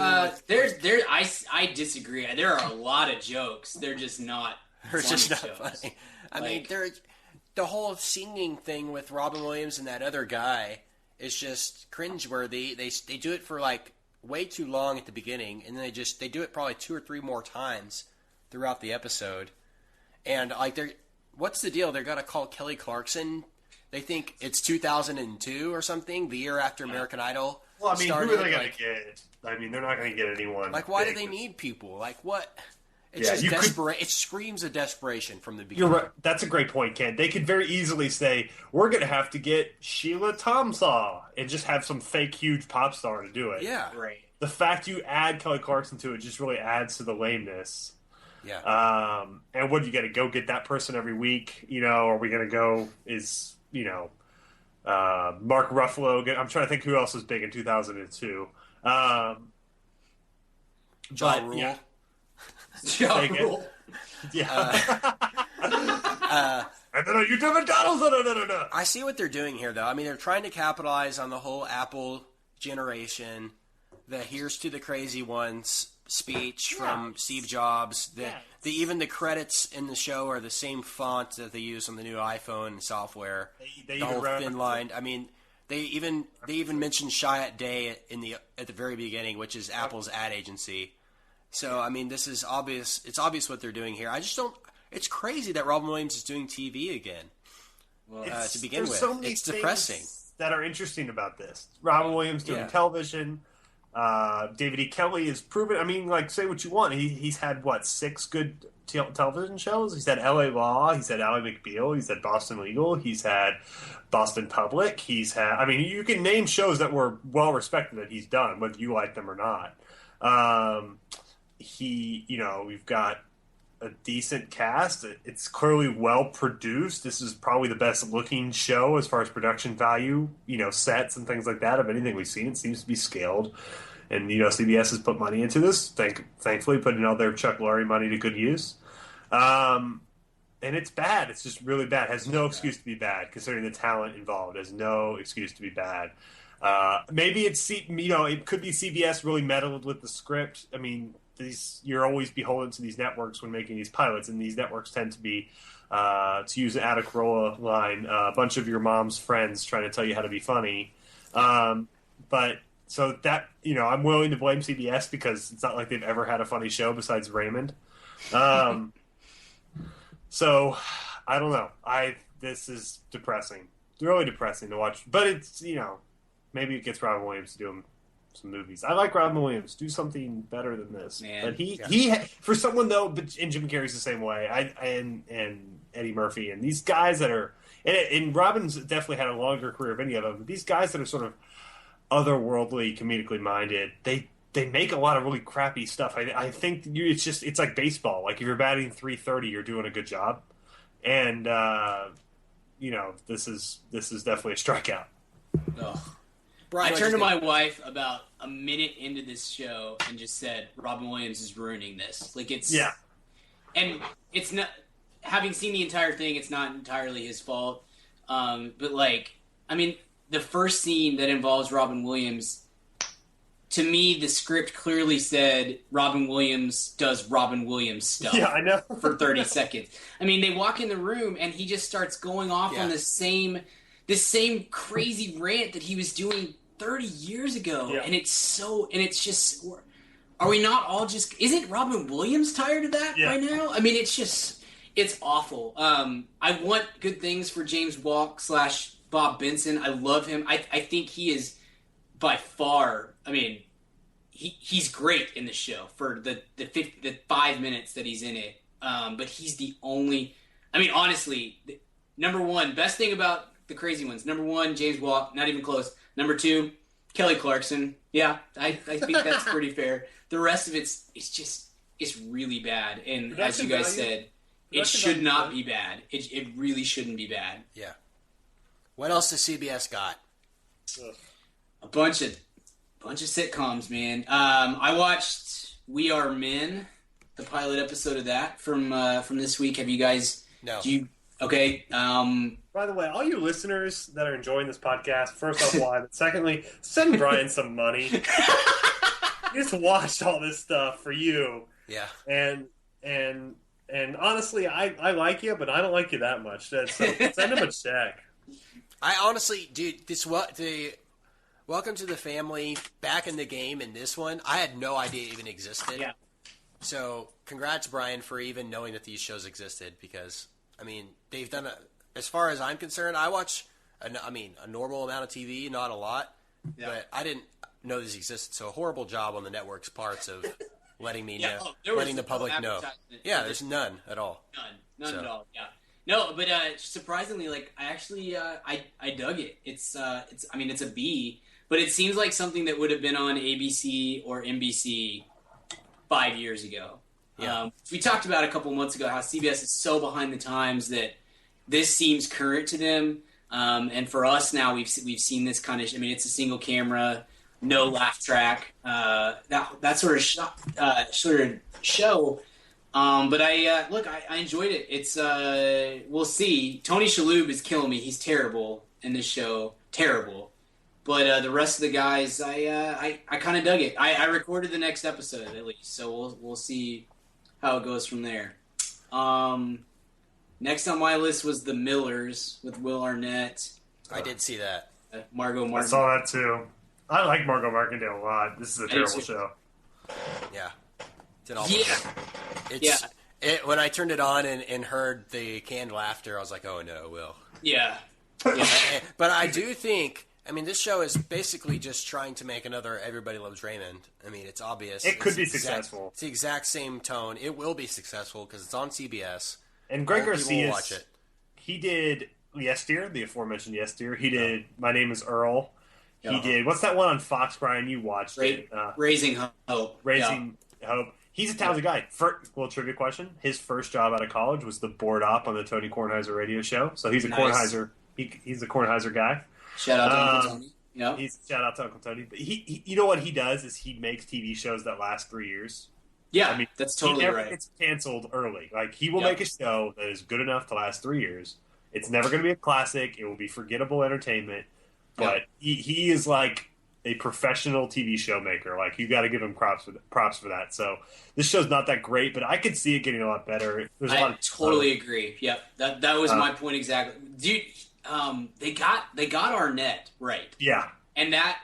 I disagree. There are a lot of jokes. They're just not funny. I mean, the whole singing thing with Robin Williams and that other guy is just cringeworthy. They do it for like way too long at the beginning, and then they do it probably 2 or 3 more times throughout the episode. And like what's the deal? They're gonna call Kelly Clarkson. They think it's 2002 or something, the year after American Idol. Well, I mean, started. Who are they going to get? I mean, they're not going to get anyone. Like, why do they need people? Like, what? It's just desperate. It screams of desperation from the beginning. You're right. That's a great point, Ken. They could very easily say, we're going to have to get Sheila Tomsaw and just have some fake huge pop star to do it. Yeah. Right. The fact you add Kelly Clarkson to it just really adds to the lameness. Yeah. And what, you got to go get that person every week? Are we going to go, Mark Ruffalo. I'm trying to think who else was big in 2002. Ja Rule. Yeah. Ja Rule. Yeah. And then you do McDonald's. No. I see what they're doing here, though. I mean, they're trying to capitalize on the whole Apple generation. The "Here's to the Crazy Ones" speech from Steve Jobs. Even the credits in the show are the same font that they use on the new iPhone software. They the whole thin line. I mean, they even mentioned Chiat Day at the very beginning, which is Apple's ad agency. So I mean, this is obvious. It's obvious what they're doing here. I just don't. It's crazy that Robin Williams is doing TV again. Well, to begin with, so many it's depressing. That are interesting about this. Robin Williams doing television. David E. Kelley is proven. I mean, like, say what you want. He's had 6 good television shows. He's had L.A. Law. He's had Ally McBeal. He's had Boston Legal. He's had Boston Public. He's had. I mean, you can name shows that were well respected that he's done, whether you like them or not. We've got a decent cast. It's clearly well produced. This is probably the best looking show as far as production value, sets and things like that of anything we've seen. It seems to be scaled. And, CBS has put money into this, thankfully putting all their Chuck Lorre money to good use. And it's bad. It's just really bad. It has no excuse to be bad, considering the talent involved. It has no excuse to be bad. Maybe it could be CBS really meddled with the script. I mean, you're always beholden to these networks when making these pilots, and these networks tend to be, to use an Attic Rolla line, a bunch of your mom's friends trying to tell you how to be funny. But so that, I'm willing to blame CBS because it's not like they've ever had a funny show besides Raymond. So I don't know. This is depressing. really depressing to watch. But it's, maybe it gets Robin Williams to do some movies. I like Robin Williams. Do something better than this. Man. But he for someone though, and Jim Carrey's the same way. And Eddie Murphy and these guys that are, and Robin's definitely had a longer career of any of them. But these guys that are sort of otherworldly, comedically minded, they make a lot of really crappy stuff. I think it's like baseball. Like if you're batting .330, you're doing a good job. And this is definitely a strikeout. Ugh. I turned to my wife about a minute into this show and just said, Robin Williams is ruining this. Like, it's... Yeah. And it's not... Having seen the entire thing, it's not entirely his fault. But, like, I mean, the first scene that involves Robin Williams, to me, the script clearly said Robin Williams does Robin Williams stuff. Yeah, I know. For 30 seconds. I mean, they walk in the room, and he just starts going off on this same crazy rant that he was doing 30 years ago. Yeah. And it's just, are we not all just, isn't Robin Williams tired of that by now? I mean, it's awful. I want good things for James Walk / Bob Benson. I love him. I think he is by far, I mean, he's great in the show for the 5 minutes that he's in it. But he's the only, I mean, honestly, number one, best thing about the crazy ones. Number one, James Walk, not even close. Number two, Kelly Clarkson. Yeah, I think that's pretty fair. The rest of it's really bad. And Production as you guys value? said, it should not be bad. It really shouldn't be bad. Yeah. What else has CBS got? A bunch of sitcoms, man. I watched We Are Men, the pilot episode of that from this week. Have you guys? No. Okay. By the way, all you listeners that are enjoying this podcast, first off, why? But secondly, send Brian some money. He just watched all this stuff for you. Yeah. And honestly, I like you, but I don't like you that much. So send him a check. I honestly, dude, the Welcome to the Family, back in the game in this one, I had no idea it even existed. Yeah. So, congrats, Brian, for even knowing that these shows existed, because, I mean, they've done as far as I'm concerned, I watch, a normal amount of TV, not a lot, but I didn't know this existed, so a horrible job on the network's parts of letting me know, letting the public know. Yeah, there's none at all. None at all, yeah. No, but surprisingly, like, I actually, I dug it. It's a B, but it seems like something that would have been on ABC or NBC 5 years ago. Yeah. We talked about a couple months ago how CBS is so behind the times that this seems current to them. And for us now, we've seen this kind of. I mean, it's a single camera, no laugh track, that sort of show. But I enjoyed it. It's we'll see. Tony Shalhoub is killing me. He's terrible in this show. Terrible. But the rest of the guys, I kind of dug it. I recorded the next episode at least, so we'll see how it goes from there. Next on my list was The Millers with Will Arnett. I did see that. Margot Martindale. I saw that too. I like Margot Martindale a lot. This is a terrible show. Yeah. When I turned it on and heard the canned laughter, I was like, oh no, Will. Yeah. But I do think, I mean, this show is basically just trying to make another Everybody Loves Raymond. I mean, it's obvious. It could be successful. It's the exact same tone. It will be successful because it's on CBS. And Greg Garcia, watch it. He did Yes Dear, the aforementioned Yes Dear. He did My Name is Earl. He did, what's that one on Fox, Brian? You watched it. Raising Hope. Raising Hope. He's a talented guy. Trivia question. His first job out of college was the board op on the Tony Kornheiser radio show. So he's a Kornheiser. He's a Kornheiser guy. Shout out to Uncle Tony. Yep. Shout out to Uncle Tony. But he, you know what he does is he makes TV shows that last 3 years. Yeah, I mean, that's totally he never right. gets canceled early. Like he will make a show that is good enough to last 3 years. It's never going to be a classic. It will be forgettable entertainment. But he is like a professional TV show maker. Like you got to give him props for that. So this show's not that great, but I could see it getting a lot better. I totally agree. Yep, that was my point exactly, dude. They got Arnett right. Yeah, and that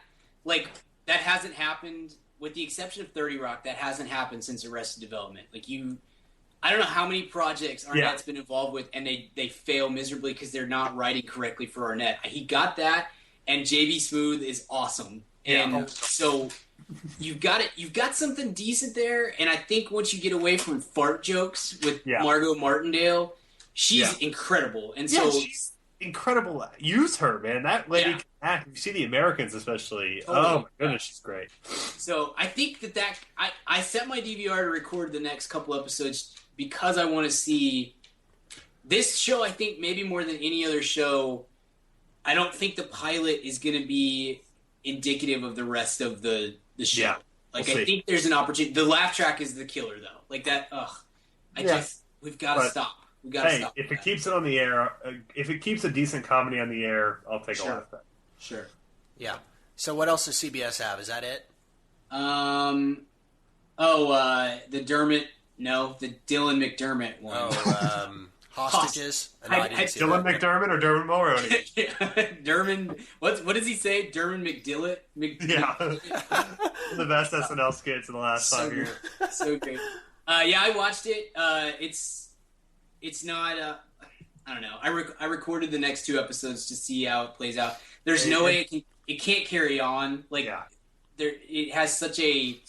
hasn't happened with the exception of 30 Rock. That hasn't happened since Arrested Development. Like I don't know how many projects Arnett's been involved with, and they fail miserably because they're not writing correctly for Arnett. He got that, and JB Smoove is awesome. And so you've got something decent there, and I think once you get away from fart jokes with Margot Martindale, she's incredible. And so she's incredible. Use her, man. That lady can act. You see The Americans especially. Totally. Oh my goodness, she's great. So I think that I set my DVR to record the next couple episodes because I want to see this show. I think maybe more than any other show, I don't think the pilot is going to be indicative of the rest of the show. Yeah, I think there's an opportunity. The laugh track is the killer, though. Like that. We've got to stop. We got to stop. If it keeps it on the air, if it keps a decent comedy on the air, I'll take a laugh track. Sure. Yeah. So what else does CBS have? Is that it? The Dermot. No, the Dylan McDermott one. Hostages. Dylan McDermott or Dermot Mulroney? Dermot. What does he say? Dermot McDillett. Yeah. The best SNL skits in the last 5 years. So great. I watched it. It's not. I don't know. I recorded the next 2 episodes to see how it plays out. There's no way it can't carry on. It has such a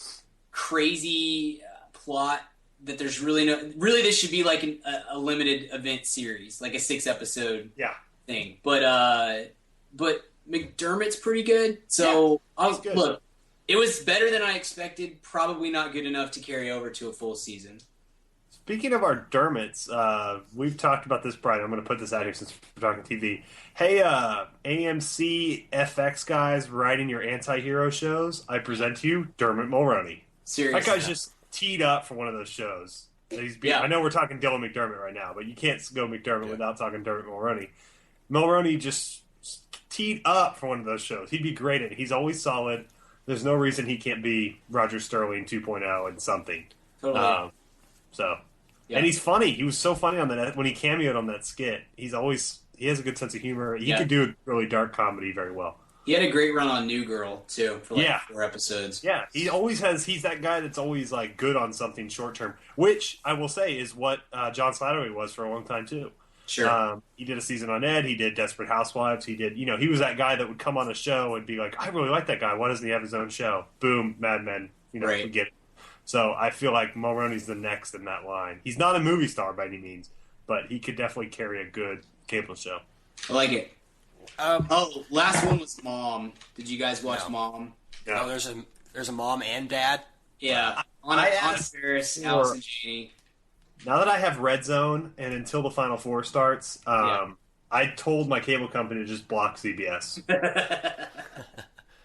crazy plot that there's really this should be like a limited event series, like a 6-episode thing. But McDermott's pretty good. So good. Look, it was better than I expected. Probably not good enough to carry over to a full season. Speaking of our Dermots, we've talked about this, Brian. I'm going to put this out here since we're talking TV. Hey, AMC FX guys writing your anti-hero shows, I present to you Dermot Mulroney. Seriously. That guy's just teed up for one of those shows. I know we're talking Dylan McDermott right now, but you can't go McDermott without talking Dermot Mulroney. Mulroney just teed up for one of those shows. He'd be great at it. He's always solid. There's no reason he can't be Roger Sterling 2.0 and something. Totally. And he's funny. He was so funny on that when he cameoed on that skit. He has a good sense of humor. He could do a really dark comedy very well. He had a great run on New Girl too for 4 episodes. Yeah, he always has. He's that guy that's always like good on something short term, which I will say is what John Slattery was for a long time too. Sure. He did a season on Ed. He did Desperate Housewives. He did. He was that guy that would come on a show and be like, I really like that guy. Why doesn't he have his own show? Boom, Mad Men. Right. We get it. So I feel like Mulroney's the next in that line. He's not a movie star by any means, but he could definitely carry a good cable show. I like it. Last one was Mom. Did you guys watch Mom? Yeah. Oh, there's a mom and dad? Yeah. Anna Faris, Allison Janney. Now that I have Red Zone and until the Final Four starts, I told my cable company to just block CBS.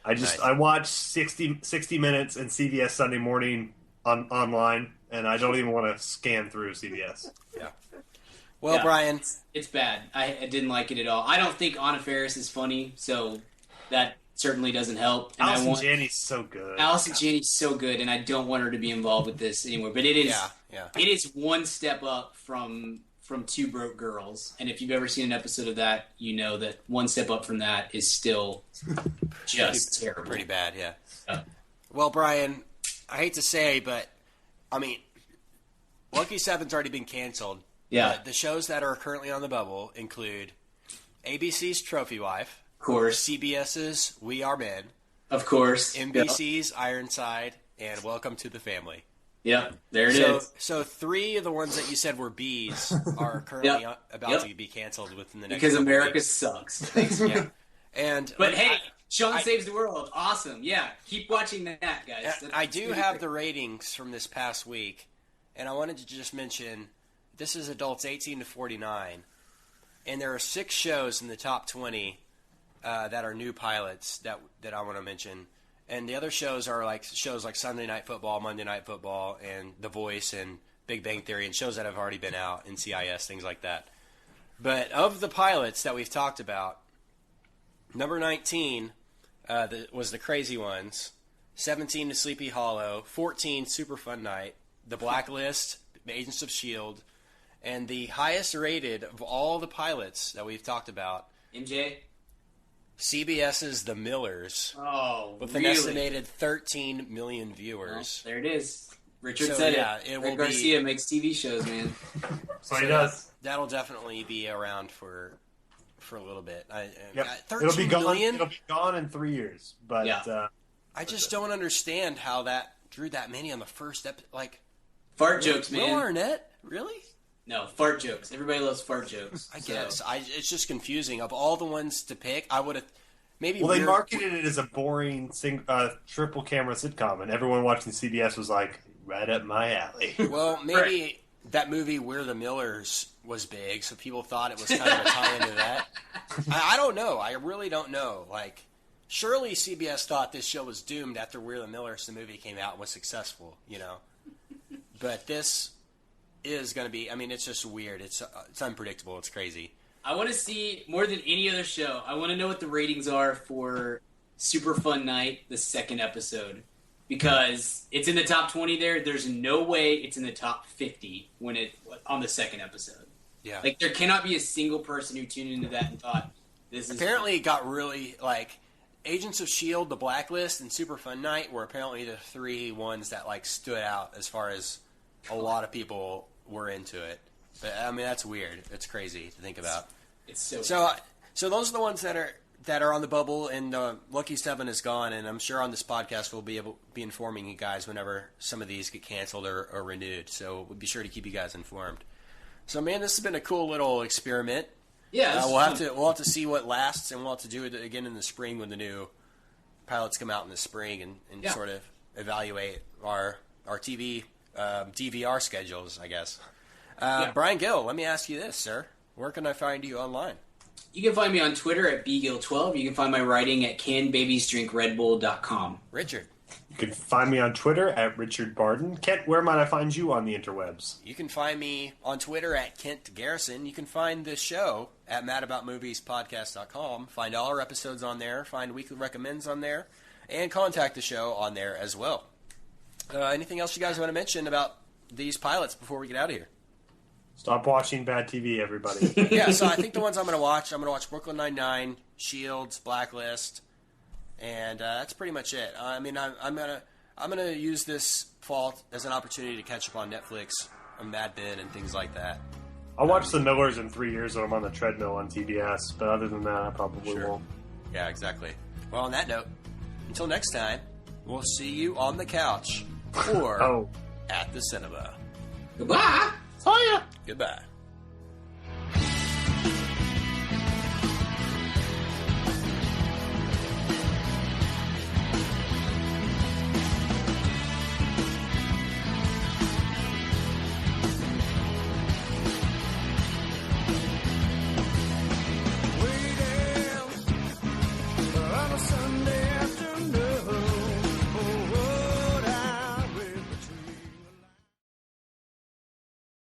I watch 60 Minutes and CBS Sunday Morning online, and I don't even want to scan through CBS. Yeah. Well, Brian, it's bad. I didn't like it at all. I don't think Anna Faris is funny, so that certainly doesn't help. And Allison Janney's so good. Allison Janney's so good, and I don't want her to be involved with this anymore. But it is, it is one step up from Two Broke Girls, and if you've ever seen an episode of that, you know that one step up from that is still just terrible. Pretty bad, yeah. Well, Brian, I hate to say, but I mean, Lucky Seven's already been canceled. Yeah. The shows that are currently on the bubble include ABC's Trophy Wife, of course, CBS's We Are Men, of course, NBC's Ironside, and Welcome to the Family. Yep, there it is. So 3 of the ones that you said were B's are currently about to be canceled within the next because America weeks. Sucks. Yeah. But hey, Sean Saves the World. Awesome. Yeah, keep watching that, guys. I do have the ratings from this past week, and I wanted to just mention this is adults 18 to 49, and there are 6 shows in the top 20 that are new pilots that I want to mention. And the other shows are like Sunday Night Football, Monday Night Football, and The Voice, and Big Bang Theory, and shows that have already been out, NCIS, things like that. But of the pilots that we've talked about, number 19 was The Crazy Ones, 17 to Sleepy Hollow, 14 Super Fun Night, The Blacklist, Agents of S.H.I.E.L.D., and the highest rated of all the pilots that we've talked about, MJ? CBS's The Millers, with an estimated 13 million viewers. Well, there it is. Richard So, said yeah, it. it Rick will Garcia makes TV shows, man. So he does. That'll definitely be around for a little bit. Yep. 13 It'll be gone. million? It'll be gone in 3 years. But Yeah. I just don't understand how that drew that many on the first episode. Like, Fart jokes, man. Will Arnett? Really? No, fart jokes. Everybody loves fart jokes. I guess. It's just confusing. Of all the ones to pick, I would have maybe. Well, they marketed it as a boring triple camera sitcom, and everyone watching CBS was like, right up my alley. Well, maybe that movie We're the Millers was big, so people thought it was kind of a tie into that. I don't know. I really don't know. Like, surely CBS thought this show was doomed after We're the Millers, the movie came out and was successful, you know. But this is going to be, I mean, it's just weird. It's unpredictable. It's crazy. I want to see, more than any other show, I want to know what the ratings are for Super Fun Night, the second episode. Because it's in the top 20 there. There's no way it's in the top 50 on the second episode. Yeah. Like, there cannot be a single person who tuned into that and thought, this is... Apparently it got really, like, Agents of S.H.I.E.L.D., The Blacklist, and Super Fun Night were apparently the three ones that, like, stood out as far as a lot of people were into it. But, I mean, that's weird. It's crazy to think about. It's so So those are the ones that are on the bubble, and Lucky 7 is gone, and I'm sure on this podcast we'll be able to be informing you guys whenever some of these get canceled or renewed. So we'll be sure to keep you guys informed. So, man, this has been a cool little experiment. Yeah, we'll have to see what lasts, and we'll have to do it again in the spring when the new pilots come out in the spring, and sort of evaluate our TV DVR schedules, I guess. Brian Gill, let me ask you this, sir. Where can I find you online? You can find me on Twitter at bgill12. You can find my writing at canbabiesdrinkredbull.com. Richard. You can find me on Twitter at Richard Barden. Kent, where might I find you on the interwebs? You can find me on Twitter at Kent Garrison. You can find this show at madaboutmoviespodcast.com. Find all our episodes on there. Find Weekly Recommends on there. And contact the show on there as well. Anything else you guys want to mention about these pilots before we get out of here? Stop watching bad TV, everybody. Yeah, so I think the ones I'm going to watch Brooklyn Nine-Nine, S.H.I.E.L.D., Blacklist, and that's pretty much it. I mean, I'm gonna use this fall as an opportunity to catch up on Netflix, on Mad Men, and things like that. I'll watch The Millers in 3 years when I'm on the treadmill on TBS, but other than that, I probably won't. Yeah, exactly. Well, on that note, until next time, we'll see you on the couch or at the cinema. Goodbye! Oh, yeah. Goodbye.